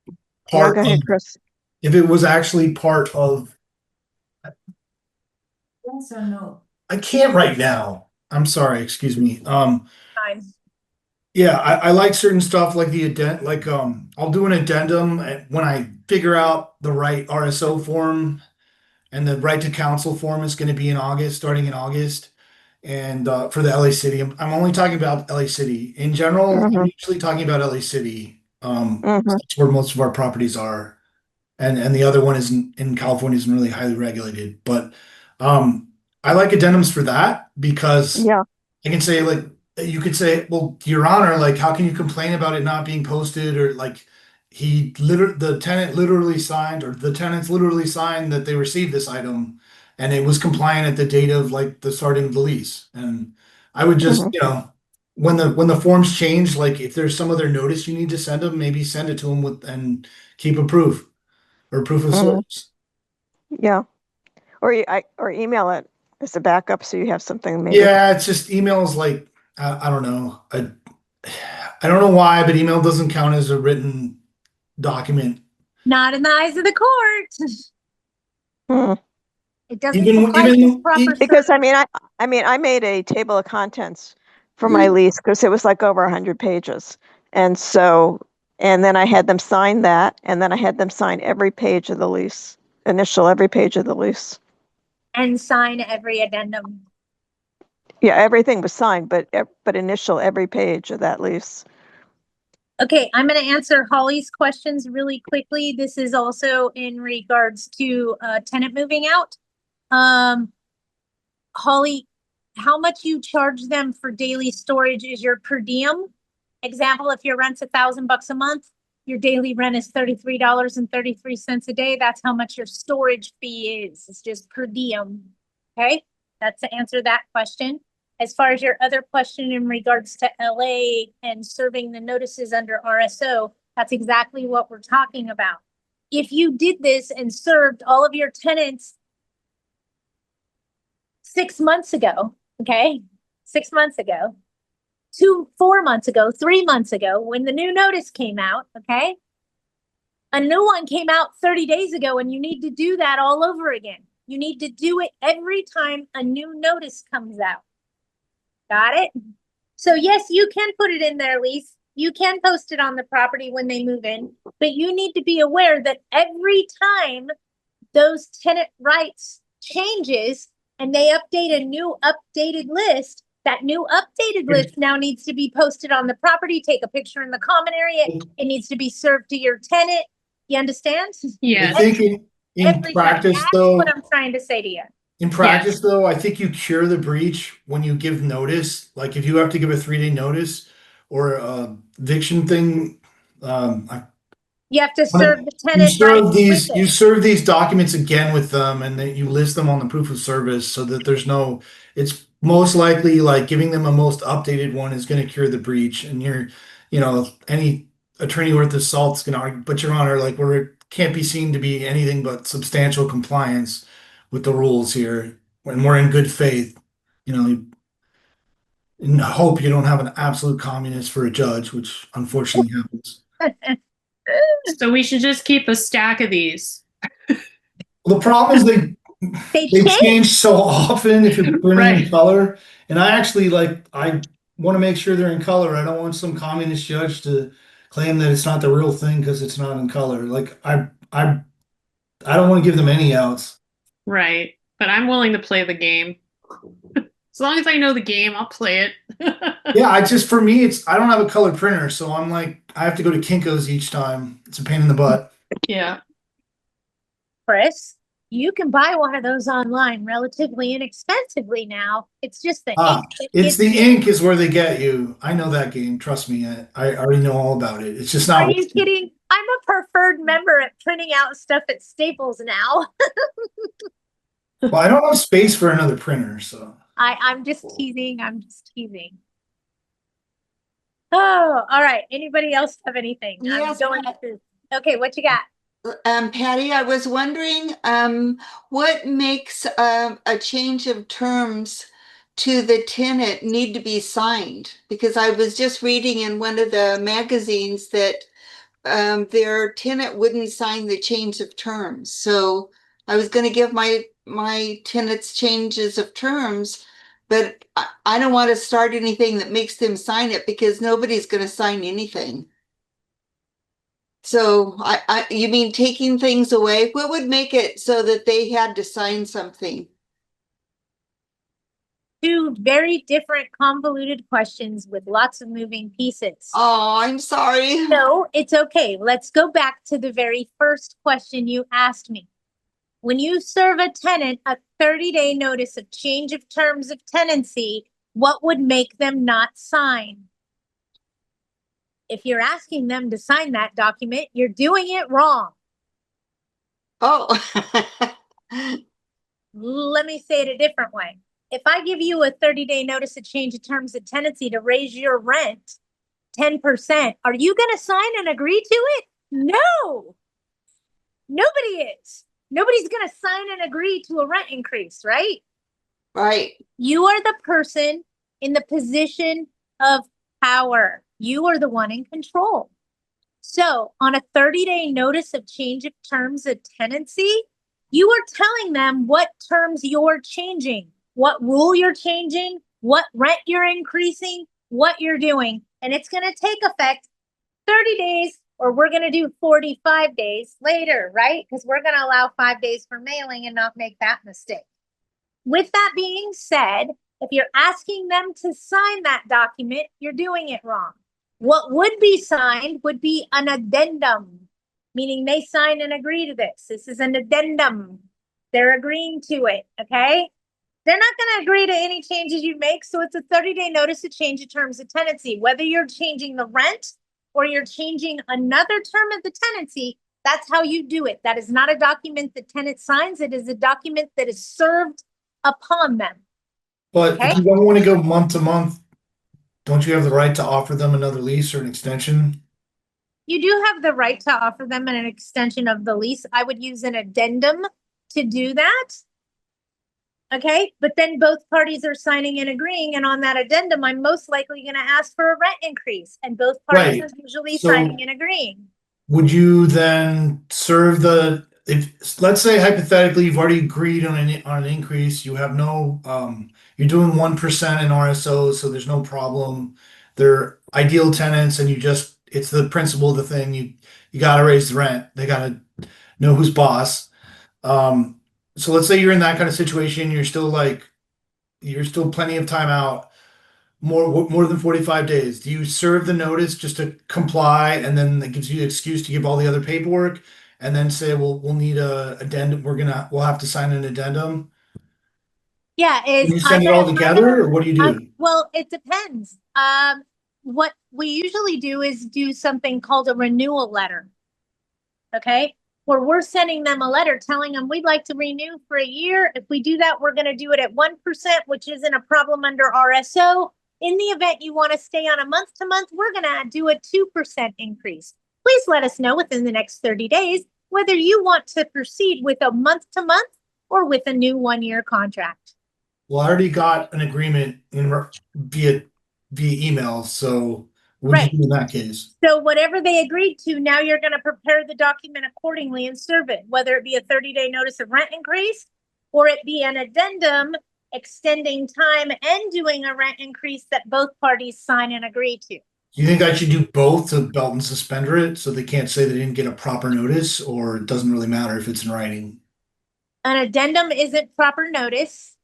Yeah, part go ahead, of, Chris. if it was actually part of, Yes or no? I can't right now. I'm sorry, excuse me. Fine. Yeah, I like certain stuff like the I'll do an addendum when I figure out the right RSO form, and the right to counsel form is going to be in August, starting in August. And for the LA City, I'm only talking about LA City. In general, I'm usually talking about LA City. That's where most of our properties are. And the other one is in California, isn't really highly regulated. But I like addendums for that because Yeah. I can say, like, you could say, well, Your Honor, like, how can you complain about it not being posted? Or like, the tenant literally signed, or the tenants literally signed that they received this item, and it was compliant at the date of like the starting of the lease. And I would just, you know, when the forms change, like if there's some other notice you need to send them, maybe send it to them and keep a proof or proof of service. Yeah. Or email it as a backup so you have something maybe. Yeah, it's just emails, like, I don't know. I don't know why, but email doesn't count as a written document. Not in the eyes of the court. It doesn't Even- suffice even- as proper Because service. I made a table of contents for my lease because it was like over 100 pages. And so, and then I had them sign that, and then I had them sign every page of the lease, initial every page of the lease. And sign every addendum. Yeah, everything was signed, but initial every page of that lease. Okay, I'm going to answer Holly's questions really quickly. This is also in regards to tenant moving out. Holly, how much you charge them for daily storage is your per diem. Example, if your rent's $1,000 a month, your daily rent is $33.33 a day. That's how much your storage fee is. It's just per diem. Okay, that's to answer that question. As far as your other question in regards to LA and serving the notices under RSO, that's exactly what we're talking about. If you did this and served all of your tenants 6 months ago, okay, 6 months ago, 4 months ago, 3 months ago, when the new notice came out, okay, a new one came out 30 days ago, and you need to do that all over again. You need to do it every time a new notice comes out. Got it? So yes, you can put it in their lease. You can post it on the property when they move in, but you need to be aware that every time those tenant rights changes and they update a new updated list, that new updated list now needs to be posted on the property. Take a picture in the common area. It needs to be served to your tenant. You understand? I Yes. think in Every time. practice, That's though, what I'm trying to say to you. in practice, though, I think you cure the breach when you give notice. Like if you have to give a 3-day notice or a eviction thing, You have to When serve the you tenant serve rights these, with you it. serve these documents again with them, and then you list them on the proof of service so that there's no. It's most likely like giving them a most updated one is going to cure the breach, and any attorney worth his salt is going to argue. But Your Honor, like it can't be seen to be anything but substantial compliance with the rules here when we're in good faith. And hope you don't have an absolute communist for a judge, which unfortunately happens. So we should just keep a stack of these. Well, the problem is They they change. change so often if you're printing Right. in color. And I actually I want to make sure they're in color. I don't want some communist judge to claim that it's not the real thing because it's not in color. Like I don't want to give them any outs. Right. But I'm willing to play the game. As long as I know the game, I'll play it. Yeah, for me I don't have a color printer, so I'm like I have to go to Kinko's each time. It's a pain in the butt. Yeah. Chris, You can buy one of those online relatively inexpensively now. It's just the Ah, ink. it's the ink is where they get you. I know that game. Trust me. I already know all about it. It's just Are not. you kidding? I'm a preferred member at printing out stuff at Staples now. Well, I don't have space for another printer, so. I'm just teasing. I'm just teasing. Oh, all right. Anybody else have anything? Yes, Okay, what you got? Patty, I was wondering, what makes a change of terms to the tenant need to be signed? Because I was just reading in one of the magazines that their tenant wouldn't sign the change of terms. So I was going to give my tenants changes of terms, but I don't want to start anything that makes them sign it because nobody's going to sign anything. So you mean taking things away? What would make it so that they had to sign something? Two very different convoluted questions with lots of moving pieces. Oh, I'm sorry. No, it's okay. Let's go back to the very first question you asked me. When you serve a tenant a 30-day notice of change of terms of tenancy, what would make them not sign? If you're asking them to sign that document, you're doing it wrong. Oh. Let me say it a different way. If I give you a 30-day notice of change of terms of tenancy to raise your rent 10%, are you going to sign and agree to it? No. Nobody is. Nobody's going to sign and agree to a rent increase, right? Right. You are the person in the position of power. You are the one in control. So on a 30-day notice of change of terms of tenancy, you are telling them what terms you're changing, what rule you're changing, what rent you're increasing, what you're doing. And it's going to take effect 30 days, or we're going to do 45 days later, right? Because we're going to allow 5 days for mailing and not make that mistake. With that being said, if you're asking them to sign that document, you're doing it wrong. What would be signed would be an addendum, meaning they sign and agree to this. This is an addendum. They're agreeing to it, okay? They're not going to agree to any changes you make, so it's a 30-day notice to change the terms of tenancy. Whether you're changing the rent or you're changing another term of the tenancy, that's how you do it. That is not a document the tenant signs. It is a document that is served upon them. But Okay? if you don't want to go month to month, don't you have the right to offer them another lease or an extension? You do have the right to offer them an extension of the lease. I would use an addendum to do that. Okay, but then both parties are signing and agreeing, and on that addendum, I'm most likely going to ask for a rent increase, and both parties Right. are usually So- signing and agreeing. Would you then serve if let's say hypothetically you've already agreed on an increase, you have no you're doing 1% in RSO, so there's no problem. They're ideal tenants, and it's the principle of the thing. You got to raise the rent. They got to know who's boss. So let's say you're in that kind of situation. You're still plenty of time out. More than 45 days. Do you serve the notice just to comply, and then that gives you an excuse to give all the other paperwork, and then say, well, we'll need a addendum. We'll have to sign an addendum. Yeah, Do you send it all together, or what do you do? Well, it depends. What we usually do is do something called a renewal letter. Okay, where we're sending them a letter telling them we'd like to renew for a year. If we do that, we're going to do it at 1%, which isn't a problem under RSO. In the event you want to stay on a month to month, we're going to do a 2% increase. Please let us know within the next 30 days whether you want to proceed with a month to month or with a new 1-year contract. Well, I already got an agreement via email, so what do you do in that case? So whatever they agreed to, now you're going to prepare the document accordingly and serve it, whether it be a 30-day notice of rent increase or it be an addendum extending time and doing a rent increase that both parties sign and agree to. Do you think I should do both to belt and suspender it so they can't say they didn't get a proper notice, or it doesn't really matter if it's in writing? An addendum isn't proper notice,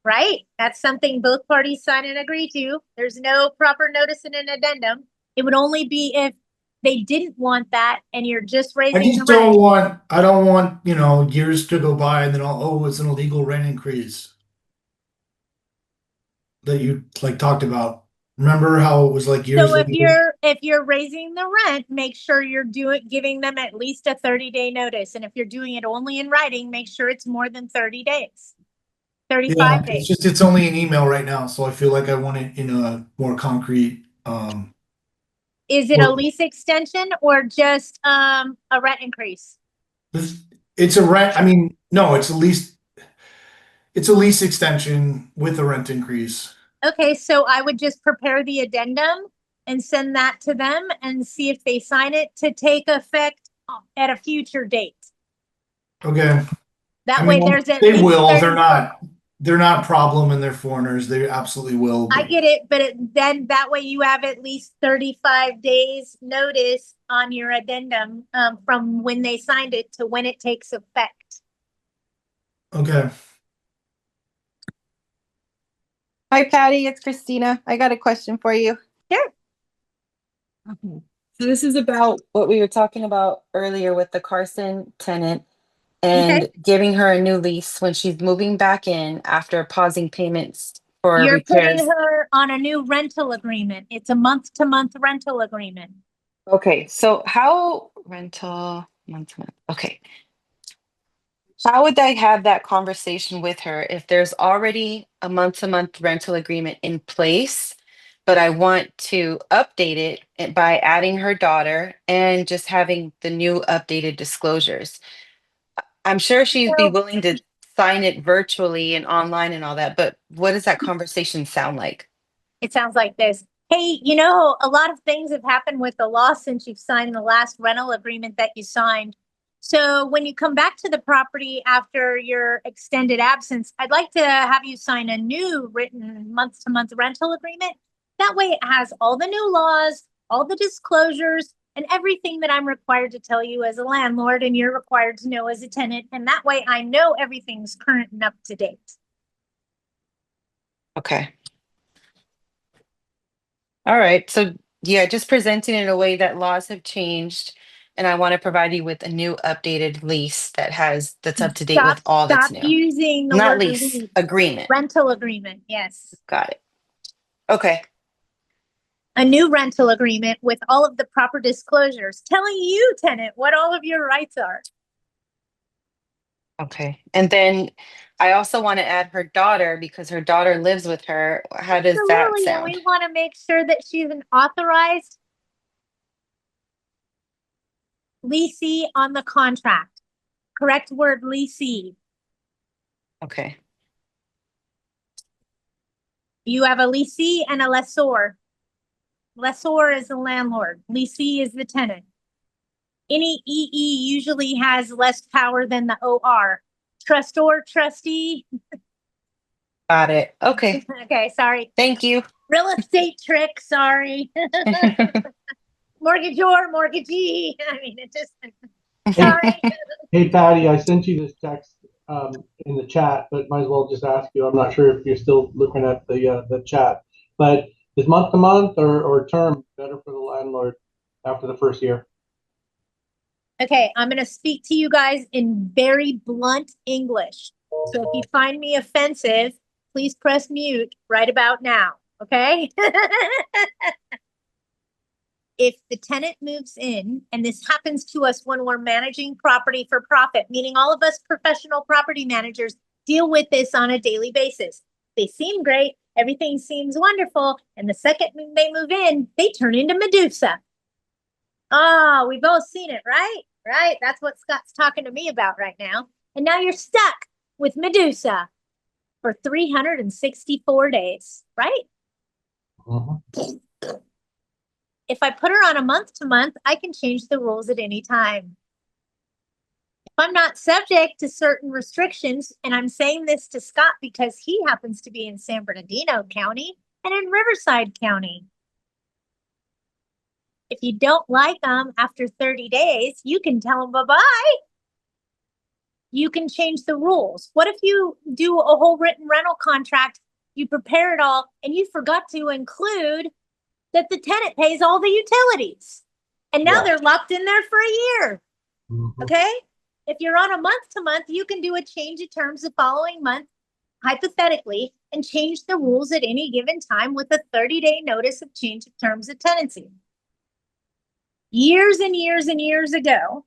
right? That's something both parties sign and agree to. There's no proper notice in an addendum. It would only be if they didn't want that and you're just I raising the just don't rent. want, I don't want, you know, years to go by and then oh, it's an illegal rent increase that you like talked about. Remember how it was like years So ago? if you're raising the rent, make sure you're giving them at least a 30-day notice. And if you're doing it only in writing, make sure it's more than 30 days. 35 Yeah, days. it's just, it's only an email right now, so I feel like I want it in a more concrete, Is it a Well- lease extension or just a rent increase? it's a rent, I mean, no, it's a lease extension with a rent increase. Okay, so I would just prepare the addendum and send that to them and see if they sign it to take effect at a future date. Okay. That I way mean, there's at they least will, 30 they're not problem and they're foreigners, they absolutely will. I get it, but then that way you have at least 35 days notice on your addendum from when they signed it to when it takes effect. Okay. Hi, Patty. It's Christina. I got a question for you. Sure. Okay. So this is about what we were talking about earlier with the Carson tenant and giving her a new lease when she's moving back in after pausing payments for You're repairs. putting her on a new rental agreement. It's a month-to-month rental agreement. Okay, so how rental month to month? Okay. How would I have that conversation with her if there's already a month-to-month rental agreement in place, but I want to update it by adding her daughter and just having the new updated disclosures? I'm sure she'd be willing to sign it virtually and online and all that, but what does that conversation sound like? It sounds like this. Hey, you know, a lot of things have happened with the law since you've signed the last rental agreement that you signed. So when you come back to the property after your extended absence, I'd like to have you sign a new written month-to-month rental agreement. That way it has all the new laws, all the disclosures, and everything that I'm required to tell you as a landlord and you're required to know as a tenant. And that way I know everything's current and up to date. Okay. All right. So yeah, just presenting it in a way that laws have changed. And I want to provide you with a new updated lease that's up to date with all that's Stop new. using the Not word lease, lease. agreement. Rental agreement, yes. Got it. Okay. A new rental agreement with all of the proper disclosures, telling you, tenant, what all of your rights are. Okay. And then I also want to add her daughter because her daughter lives with her. How does that Absolutely, and sound? we want to make sure that she's an authorized leasee on the contract. Correct word, leasee. Okay. You have a leasee and a lessor. Lessor is the landlord. Leasee is the tenant. Any EE usually has less power than the OR. Trustor, trustee. Got it. Okay. Okay, sorry. Thank you. Real estate trick, sorry. Mortgagor, mortgagee. I mean, it just, sorry. Hey Patty, I sent you this text in the chat, but might as well just ask you. I'm not sure if you're still looking at the chat, but is month to month or term better for the landlord after the first year? Okay, I'm going to speak to you guys in very blunt English. So if you find me offensive, please press mute right about now, okay? If the tenant moves in, and this happens to us when we're managing property for profit, meaning all of us professional property managers deal with this on a daily basis. They seem great, everything seems wonderful, and the second they move in, they turn into Medusa. Oh, we've all seen it, right? Right? That's what Scott's talking to me about right now. And now you're stuck with Medusa for 364 days, right? If I put her on a month to month, I can change the rules at any time. If I'm not subject to certain restrictions, and I'm saying this to Scott because he happens to be in San Bernardino County and in Riverside County. If you don't like them after 30 days, you can tell them bye-bye. You can change the rules. What if you do a whole written rental contract, you prepare it all, and you forgot to include that the tenant pays all the utilities? And now Yeah. they're locked in there for a year. Mhm. Okay. If you're on a month to month, you can do a change of terms the following month, hypothetically, and change the rules at any given time with a 30-day notice of change of terms of tenancy. Years and years and years ago,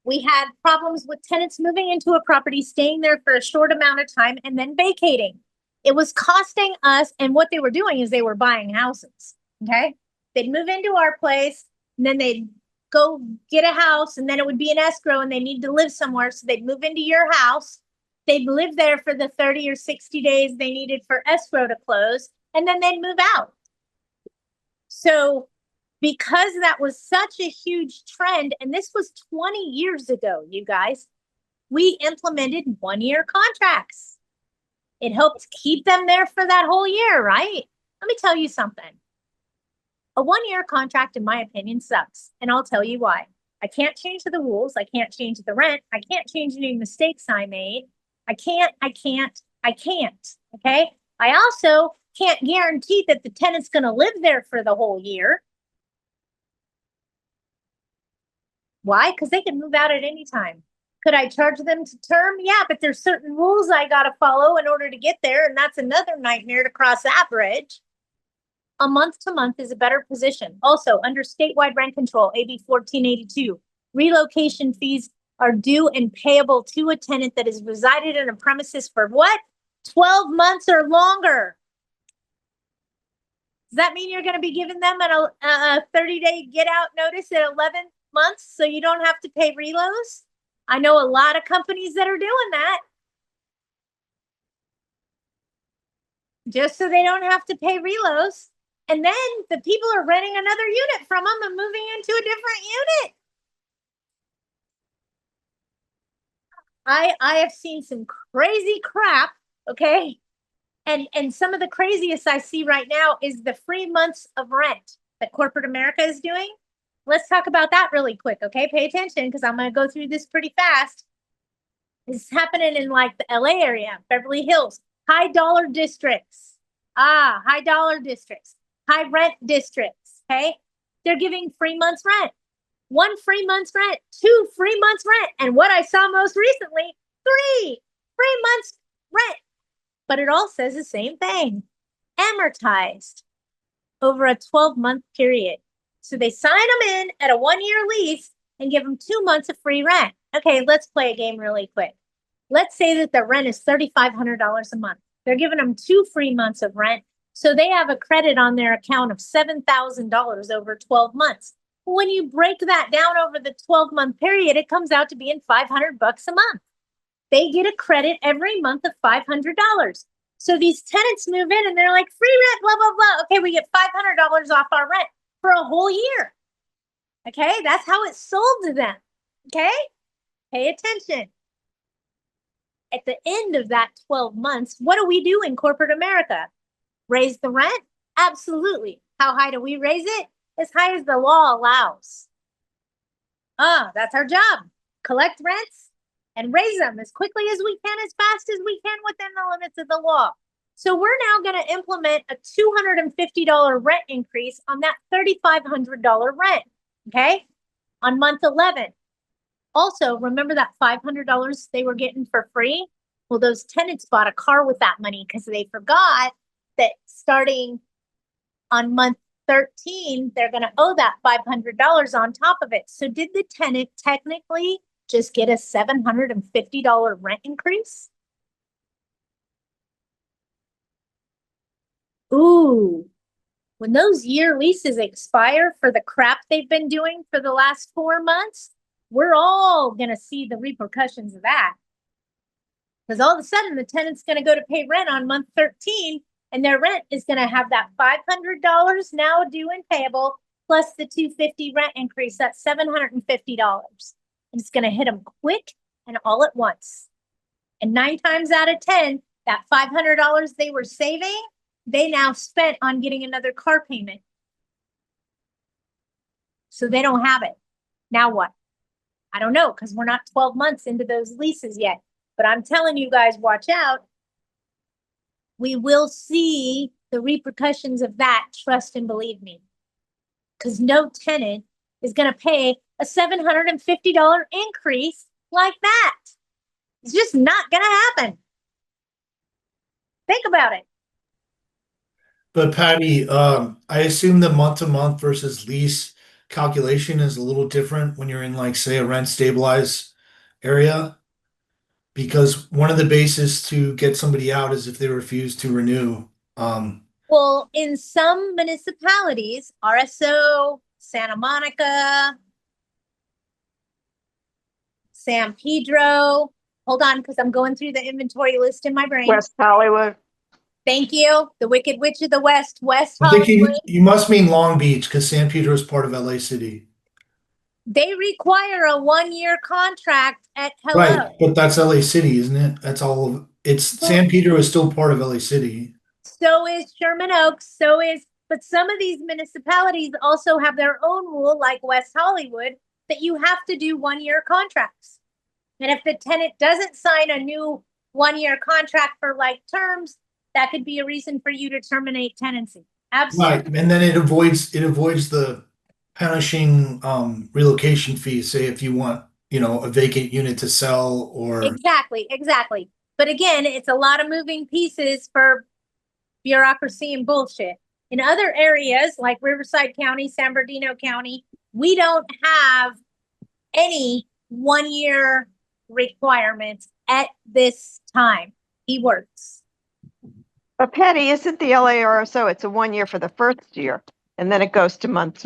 we had problems with tenants moving into a property, staying there for a short amount of time, and then vacating. It was costing us, and what they were doing is they were buying houses, okay? They'd move into our place, and then they'd go get a house, and then it would be an escrow, and they need to live somewhere, so they'd move into your house. They'd live there for the 30 or 60 days they needed for escrow to close, and then they'd move out. So because that was such a huge trend, and this was 20 years ago, you guys, we implemented 1-year contracts. It helped keep them there for that whole year, right? Let me tell you something. A 1-year contract, in my opinion, sucks, and I'll tell you why. I can't change the rules. I can't change the rent. I can't change any mistakes I made. I can't, okay? I also can't guarantee that the tenant's gonna live there for the whole year. Why? Because they can move out at any time. Could I charge them to term? Yeah, but there's certain rules I got to follow in order to get there, and that's another nightmare to cross that bridge. A month to month is a better position. Also, under statewide rent control, AB 1482, relocation fees are due and payable to a tenant that has resided in a premises for what? 12 months or longer. Does that mean you're going to be giving them a 30-day get out notice at 11 months so you don't have to pay reloads? I know a lot of companies that are doing that. Just so they don't have to pay reloads. And then the people are renting another unit from them and moving into a different unit. I have seen some crazy crap, okay? And some of the craziest I see right now is the free months of rent that corporate America is doing. Let's talk about that really quick, okay? Pay attention because I'm going to go through this pretty fast. This is happening in like the LA area, Beverly Hills, high dollar districts. High dollar districts, high rent districts, okay? They're giving free months rent. 1 free month's rent, 2 free months rent, and what I saw most recently, 3 free months rent. But it all says the same thing, amortized over a 12-month period. So they sign them in at a 1-year lease and give them 2 months of free rent. Okay, let's play a game really quick. Let's say that the rent is $3,500 a month. They're giving them 2 free months of rent. So they have a credit on their account of $7,000 over 12 months. When you break that down over the 12-month period, it comes out to being $500 a month. They get a credit every month of $500. So these tenants move in and they're like, free rent, blah, blah, blah. Okay, we get $500 off our rent for a whole year. Okay, that's how it's sold to them. Okay, pay attention. At the end of that 12 months, what do we do in corporate America? Raise the rent? Absolutely. How high do we raise it? As high as the law allows. That's our job. Collect rents and raise them as quickly as we can, as fast as we can within the limits of the law. So we're now going to implement a $250 rent increase on that $3,500 rent, okay, on month 11. Also, remember that $500 they were getting for free? Well, those tenants bought a car with that money because they forgot that starting on month 13, they're going to owe that $500 on top of it. So did the tenant technically just get a $750 rent increase? Ooh, when those year leases expire for the crap they've been doing for the last 4 months, we're all going to see the repercussions of that. Because all of a sudden, the tenant's going to go to pay rent on month 13, and their rent is going to have that $500 now due and payable, plus the $250 rent increase, that's $750. And it's going to hit them quick and all at once. And 9 times out of 10, that $500 they were saving, they now spent on getting another car payment. So they don't have it. Now what? I don't know, because we're not 12 months into those leases yet. But I'm telling you guys, watch out. We will see the repercussions of that, trust and believe me. Because no tenant is going to pay a $750 increase like that. It's just not going to happen. Think about it. But Patty, I assume the month-to-month versus lease calculation is a little different when you're in, like, say, a rent stabilized area. Because one of the bases to get somebody out is if they refuse to renew. Well, in some municipalities, RSO, Santa Monica, San Pedro. Hold on, because I'm going through the inventory list in my brain. West Hollywood. Thank you. The Wicked Witch of the West, West I think Hollywood. you must mean Long Beach because San Pedro is part of LA City. They require a 1-year contract at Hello. Right, but that's LA City, isn't it? That's all of it's San Pedro is still part of LA City. So is Sherman Oaks. But some of these municipalities also have their own rule, like West Hollywood, that you have to do 1-year contracts. And if the tenant doesn't sign a new 1-year contract for like terms, that could be a reason for you to terminate tenancy. Absolutely. Right, and then it avoids the punishing relocation fee. Say if you want, a vacant unit to sell or Exactly. But again, it's a lot of moving pieces for bureaucracy and bullshit. In other areas like Riverside County, San Bernardino County, we don't have any 1-year requirements at this time. He works. But Patty, isn't the LARSO, it's a 1 year for the first year, and then it goes to month.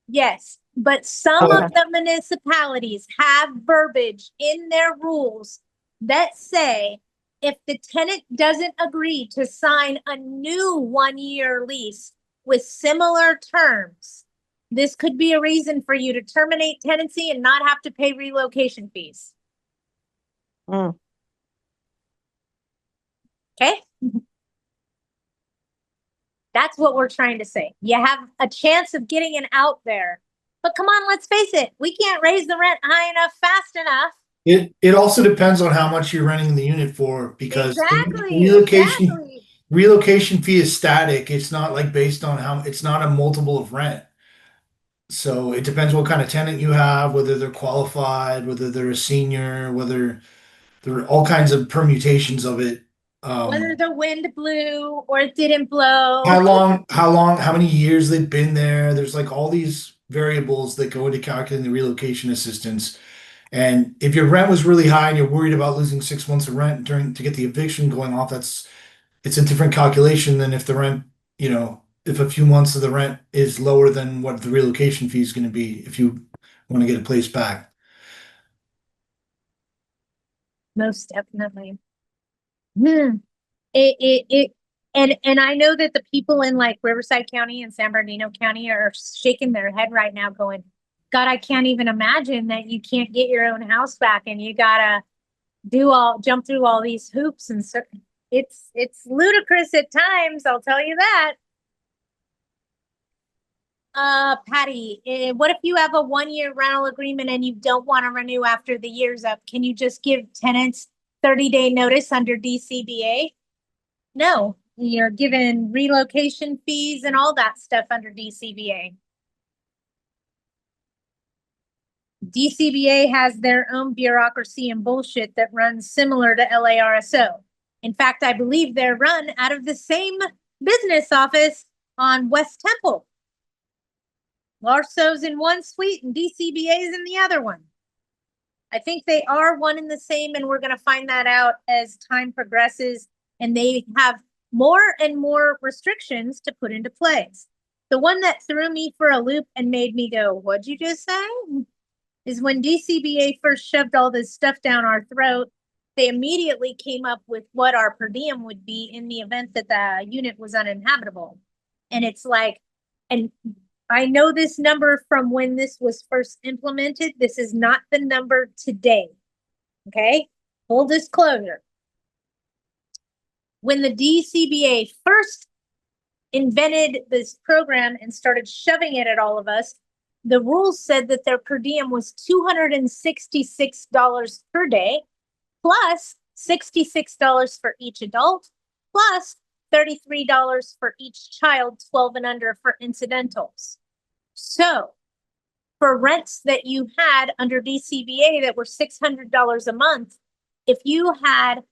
Yes, but some of the municipalities have verbiage in their rules that say if the tenant doesn't agree to sign a new 1-year lease with similar terms, this could be a reason for you to terminate tenancy and not have to pay relocation fees. Mm. Okay? That's what we're trying to say. You have a chance of getting it out there. But come on, let's face it. We can't raise the rent high enough, fast enough. it also depends on how much you're renting the unit for because Exactly. relocation fee is static. It's not like based on it's not a multiple of rent. So it depends what kind of tenant you have, whether they're qualified, whether they're a senior, whether there are all kinds of permutations of it. Whether the wind blew or it didn't blow. How many years they've been there. There's like all these variables that go into calculating the relocation assistance. And if your rent was really high and you're worried about losing 6 months of rent to get the eviction going off, it's a different calculation than if the rent, if a few months of the rent is lower than what the relocation fee is going to be if you want to get a place back. Most definitely. And I know that the people in like Riverside County and San Bernardino County are shaking their head right now going, God, I can't even imagine that you can't get your own house back and you gotta jump through all these hoops. And so it's ludicrous at times, I'll tell you that. Patty, what if you have a 1-year rental agreement and you don't want to renew after the year's up? Can you just give tenants 30-day notice under DCBA? No, you're given relocation fees and all that stuff under DCBA. DCBA has their own bureaucracy and bullshit that runs similar to LARSO. In fact, I believe they're run out of the same business office on West Temple. LARSO's in one suite and DCBA's in the other one. I think they are one and the same, and we're going to find that out as time progresses, and they have more and more restrictions to put into place. The one that threw me for a loop and made me go, what'd you just say? Is when DCBA first shoved all this stuff down our throat, they immediately came up with what our per diem would be in the event that the unit was uninhabitable. And it's like, and I know this number from when this was first implemented. This is not the number today. Okay? Full disclosure. When the DCBA first invented this program and started shoving it at all of us, the rules said that their per diem was $266 per day, plus $66 for each adult, plus $33 for each child 12 and under for incidentals. So for rents that you had under DCBA that were $600 a month, if you had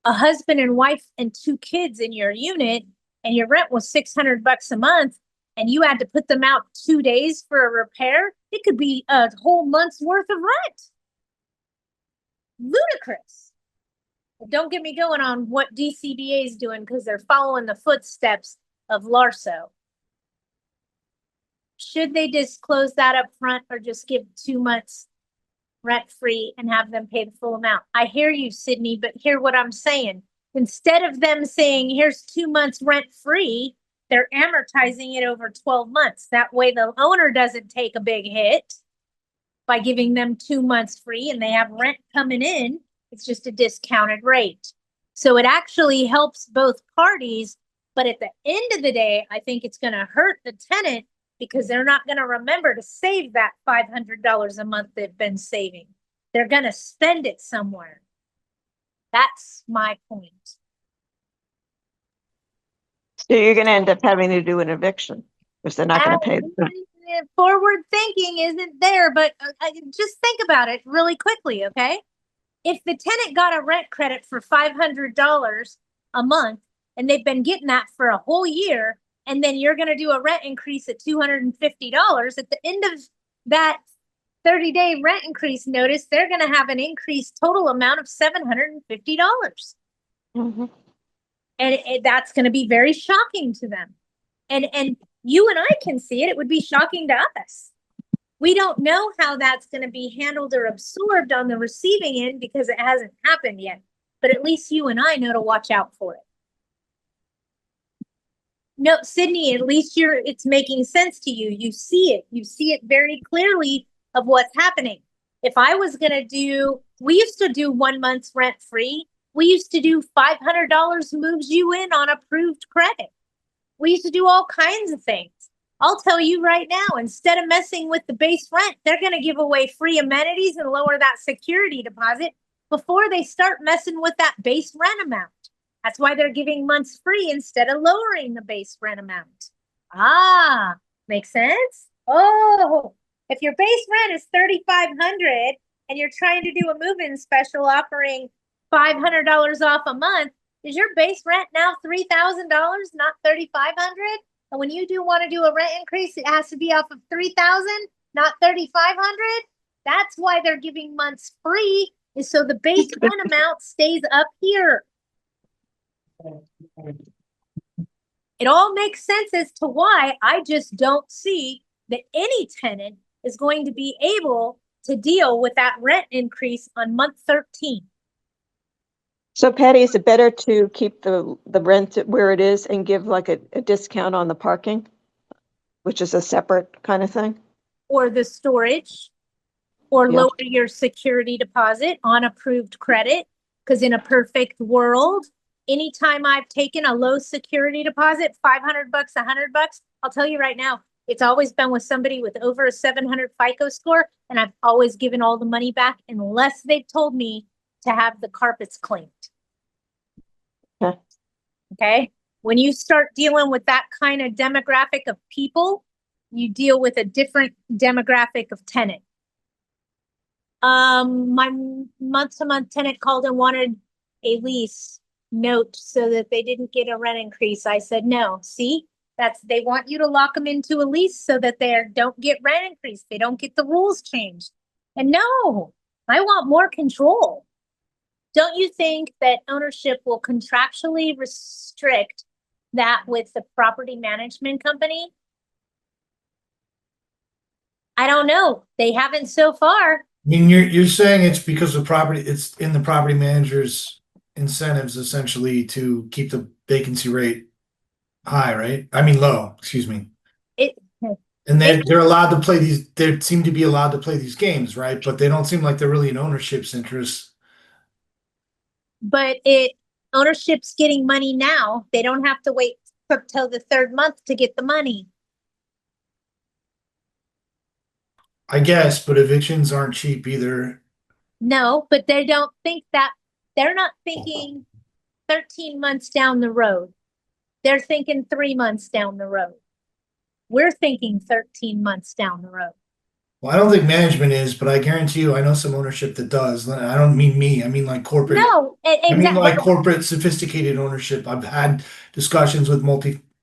a husband and wife and 2 kids in your unit and your rent was $600 a month and you had to put them out 2 days for a repair, it could be a whole month's worth of rent. Ludicrous. But don't get me going on what DCBA is doing because they're following the footsteps of LARSO. Should they disclose that up front or just give 2 months rent free and have them pay the full amount? I hear you, Sydney, but hear what I'm saying. Instead of them saying, here's 2 months rent free, they're amortizing it over 12 months. That way the owner doesn't take a big hit by giving them 2 months free and they have rent coming in. It's just a discounted rate. So it actually helps both parties. But at the end of the day, I think it's going to hurt the tenant because they're not going to remember to save that $500 a month they've been saving. They're going to spend it somewhere. That's my point. So you're going to end up having to do an eviction because they're not going to pay. Forward thinking isn't there, but just think about it really quickly, okay? If the tenant got a rent credit for $500 a month and they've been getting that for a whole year, and then you're going to do a rent increase at $250 at the end of that 30-day rent increase notice, they're going to have an increased total amount of $750. Mm-hmm. And that's going to be very shocking to them. And you and I can see it. It would be shocking to us. We don't know how that's going to be handled or absorbed on the receiving end because it hasn't happened yet. But at least you and I know to watch out for it. No, Sydney, at least it's making sense to you. You see it. You see it very clearly of what's happening. If I was going to do, we used to do 1 month's rent free. We used to do $500 moves you in on approved credit. We used to do all kinds of things. I'll tell you right now, instead of messing with the base rent, they're going to give away free amenities and lower that security deposit before they start messing with that base rent amount. That's why they're giving months free instead of lowering the base rent amount. Ah, makes sense? Oh, if your base rent is $3,500 and you're trying to do a move-in special offering $500 off a month, is your base rent now $3,000, not $3,500? And when you do want to do a rent increase, it has to be off of $3,000, not $3,500. That's why they're giving months free, is so the base rent amount stays up here. It all makes sense as to why I just don't see that any tenant is going to be able to deal with that rent increase on month 13. So Patty, is it better to keep the rent where it is and give like a discount on the parking, which is a separate kind of thing? Or the storage, or Yeah. lower your security deposit on approved credit? Because in a perfect world, anytime I've taken a low security deposit, $500, $100, I'll tell you right now, it's always been with somebody with over a 700 FICO score, and I've always given all the money back unless they've told me to have the carpets cleaned. Okay. Okay. When you start dealing with that kind of demographic of people, you deal with a different demographic of tenant. My month-to-month tenant called and wanted a lease note so that they didn't get a rent increase. I said, no, see, they want you to lock them into a lease so that they don't get rent increase. They don't get the rules changed. And no, I want more control. Don't you think that ownership will contractually restrict that with the property management company? I don't know. They haven't so far. I mean, you're saying it's because the property, it's in the property manager's incentives essentially to keep the vacancy rate high, right? I mean low, excuse me. And they're allowed to play these, they seem to be allowed to play these games, right? But they don't seem like they're really in ownership's interest. But ownership's getting money now. They don't have to wait till the 3rd month to get the money. I guess, but evictions aren't cheap either. No, but they don't think that. They're not thinking 13 months down the road. They're thinking 3 months down the road. We're thinking 13 months down the road. Well, I don't think management is, but I guarantee you, I know some ownership that does. I don't mean me. I mean like corporate. No, I mean exactly. like corporate sophisticated ownership. I've had discussions with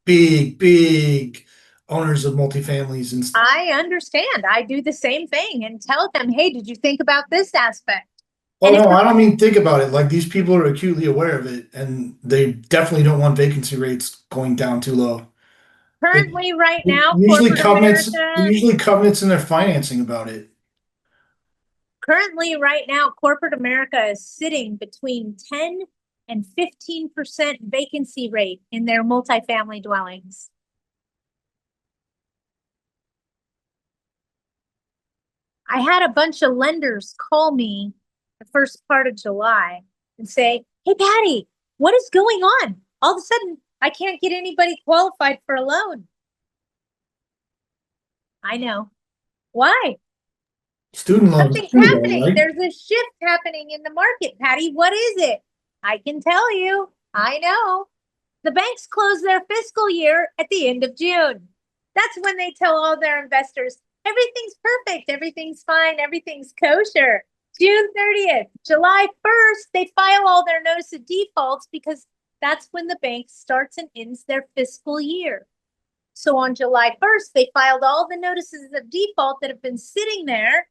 big owners of multifamilies and I understand. I do the same thing and tell them, hey, did you think about this aspect? oh And no, I don't mean think about it. Like these people are acutely aware of it and they definitely don't want vacancy rates going down too low. currently right now, Usually corporate covenants, America, usually covenants in their financing about it. currently right now, corporate America is sitting between 10 and 15% vacancy rate in their multifamily dwellings. I had a bunch of lenders call me the first part of July and say, hey, Patti, what is going on? All of a sudden, I can't get anybody qualified for a loan. I know. Why? Student loans Something's too, though, happening. right? There's a shift happening in the market, Patti. What is it? I can tell you. I know. The banks close their fiscal year at the end of June. That's when they tell all their investors, everything's perfect, everything's fine, everything's kosher. June 30th, July 1st, they file all their notice of defaults because that's when the bank starts and ends their fiscal year. So on July 1st, they filed all the notices of default that have been sitting there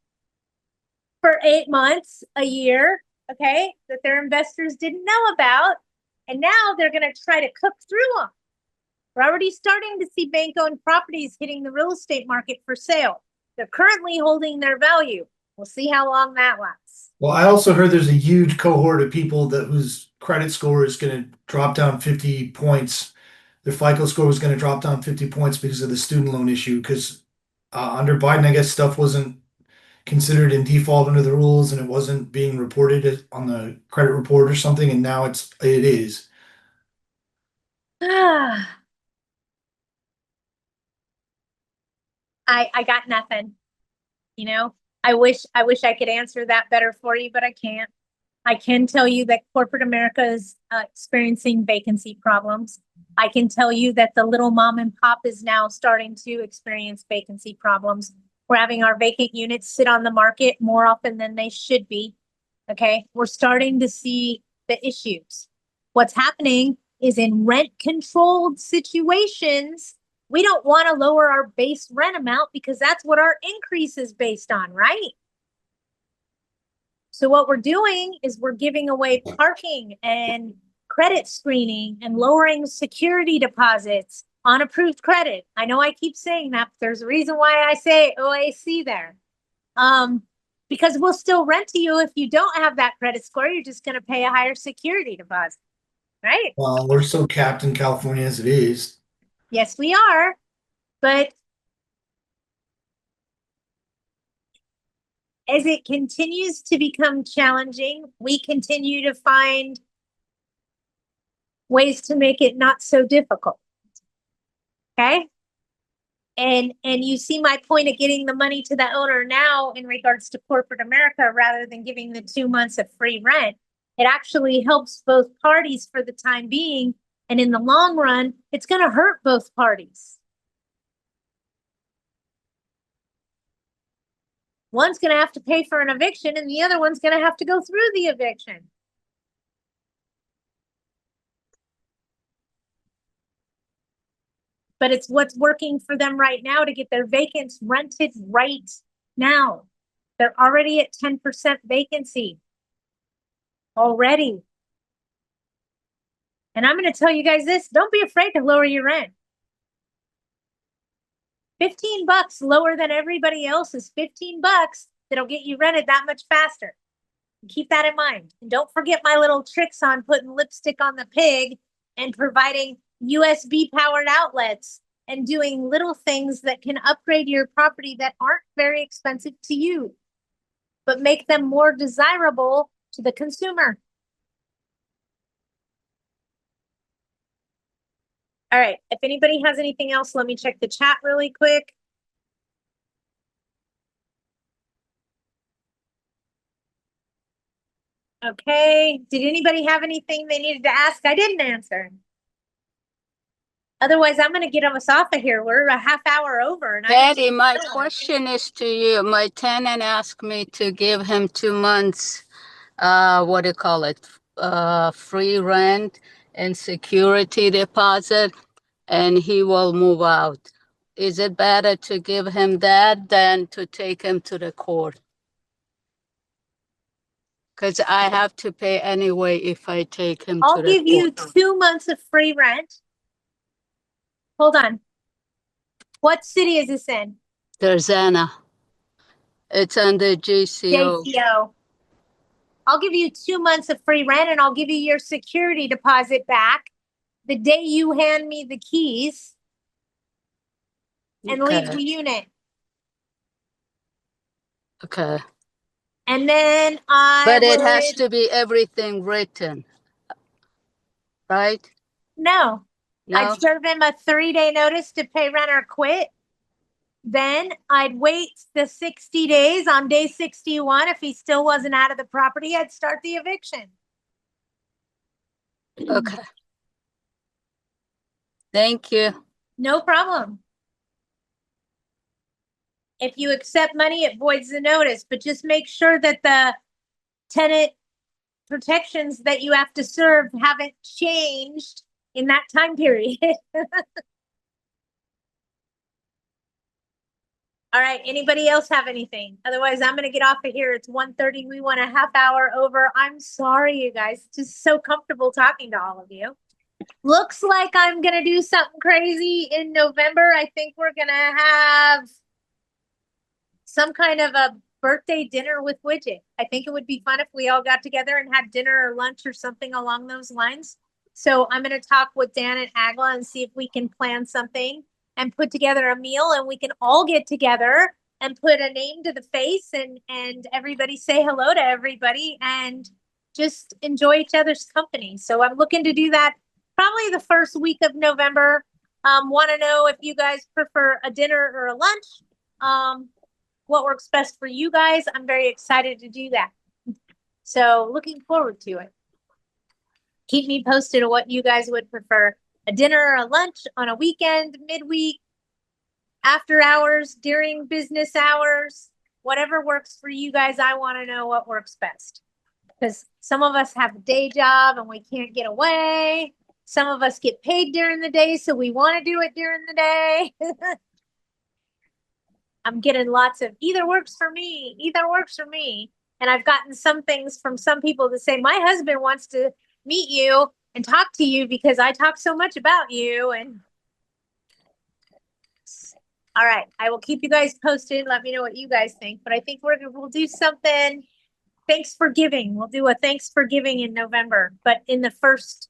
for 8 months, a year, okay, that their investors didn't know about. And now they're going to try to cook through them. We're already starting to see bank-owned properties hitting the real estate market for sale. They're currently holding their value. We'll see how long that lasts. Well, I also heard there's a huge cohort of people that whose credit score is going to drop down 50 points. Their FICO score was going to drop down 50 points because of the student loan issue. Because under Biden, I guess stuff wasn't considered in default under the rules, and it wasn't being on the credit report or something. And now it is. I got nothing. You know, I wish I could answer that better for you, but I can't. I can tell you that corporate America is experiencing vacancy problems. I can tell you that the little mom and pop is now starting to experience vacancy problems. We're having our vacant units sit on the market more often than they should be. Okay, we're starting to see the issues. What's happening is in rent controlled situations, we don't want to lower our base rent amount because that's what our increase is based on, right? So what we're doing is we're giving away parking and credit screening and lowering security deposits on approved credit. I know I keep saying that, but there's a reason why I say OAC there. Because we'll still rent to you if you don't have that credit score, you're just going to pay a higher security deposit, right? Well, we're so capped in California as it is. Yes, we are. But as it continues to become challenging, we continue to find ways to make it not so difficult. Okay? And you see my point of getting the money to the owner now in regards to corporate America rather than giving the 2 months of free rent. It actually helps both parties for the time being. And in the long run, it's going to hurt both parties. One's going to have to pay for an eviction and the other one's going to have to go through the eviction. But it's what's working for them right now to get their vacants rented right now. They're already at 10% vacancy already. And I'm going to tell you guys this, don't be afraid to lower your rent. 15 bucks lower than everybody else is 15 bucks that'll get you rented that much faster. Keep that in mind. And don't forget my little tricks on putting lipstick on the pig and providing USB powered outlets and doing little things that can upgrade your property that aren't very expensive to you, but make them more desirable to the consumer. All right, if anybody has anything else, let me check the chat really quick. Okay, did anybody have anything they needed to ask? I didn't answer. Otherwise, I'm gonna get us off of here. We're a half hour over, and Patty, my question is to you. My tenant asked me to give him 2 months, what do you call it? Free rent and security deposit, and he will move out. Is it better to give him that than to take him to the court? Because I have to pay anyway if I take him to I'll the give you court. 2 months of free rent. Hold on. What city is this in? There's Anna. It's under JCO. JCO. I'll give you 2 months of free rent, and I'll give you your security deposit back the day you hand me the keys and leave the unit. Okay. And then But it has to be everything written, right? No. No? I'd serve him a 3-day notice to pay rent or quit. Then I'd wait the 60 days. On day 61, if he still wasn't out of the property, I'd start the eviction. Okay. Thank you. No problem. If you accept money, it voids the notice, but just make sure that the tenant protections that you have to serve haven't changed in that time period. All right, anybody else have anything? Otherwise, I'm gonna get off of here. It's 1:30. We went a half hour over. I'm sorry, you guys. It's just so comfortable talking to all of you. Looks like I'm gonna do something crazy in November. I think we're gonna have some kind of a birthday dinner with Widget. I think it would be fun if we all got together and had dinner or lunch or something along those lines. So I'm gonna talk with Dan and Agla and see if we can plan something and put together a meal, and we can all get together and put a name to the face, and everybody say hello to everybody and just enjoy each other's company. So I'm looking to do that probably the first week of November. Want to know if you guys prefer a dinner or a lunch. What works best for you guys. I'm very excited to do that. So looking forward to it. Keep me posted on what you guys would prefer. A dinner or a lunch on a weekend, midweek, after hours, during business hours, whatever works for you guys. I want to know what works best. Because some of us have a day job and we can't get away. Some of us get paid during the day, so we want to do it during the day. I'm getting lots of either works for me, either works for me. And I've gotten some things from some people that say, my husband wants to meet you and talk to you because I talk so much about you. And all right, I will keep you guys posted. Let me know what you guys think. But I think we'll do something. Thanks for giving. We'll do a thanks for giving in November, but in the first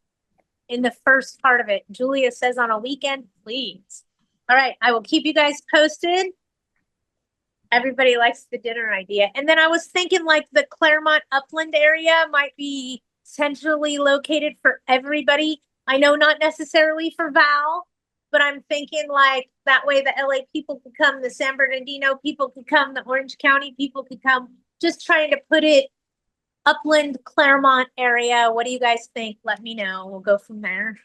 part of it. Julia says on a weekend, please. All right, I will keep you guys posted. Everybody likes the dinner idea. And then I was thinking like the Claremont Upland area might be centrally located for everybody. I know not necessarily for Val, but I'm thinking like that way the LA people could come, the San Bernardino people could come, the Orange County people could come. Just trying to put it Upland, Claremont area. What do you guys think? Let me know. We'll go from there.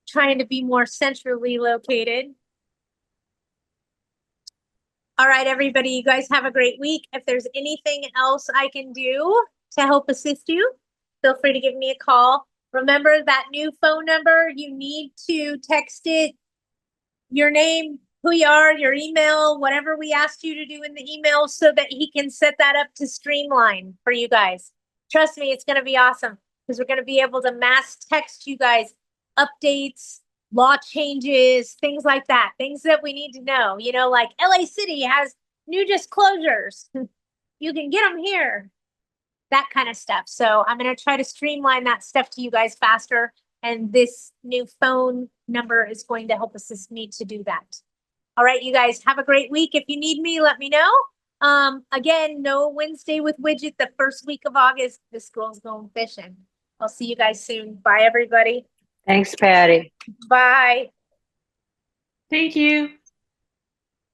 Trying to be more centrally located. All right, everybody, you guys have a great week. If there's anything else I can do to help assist you, feel free to give me a call. Remember that new phone number, you need to text it, your name, who you are, your email, whatever we asked you to do in the email so that he can set that up to streamline for you guys. Trust me, it's going to be awesome because we're going to be able to mass text you guys updates, law changes, things like that, things that we need to know, you know, like LA City has new disclosures. You can get them here, that kind of stuff. So I'm going to try to streamline that stuff to you guys faster. And this new phone number is going to help assist me to do that. All right, you guys have a great week. If you need me, let me know. Again, no Wednesday with Widget the first week of August. The school's going fishing. I'll see you guys soon. Bye, everybody. Thanks, Patty. Bye. Thank you.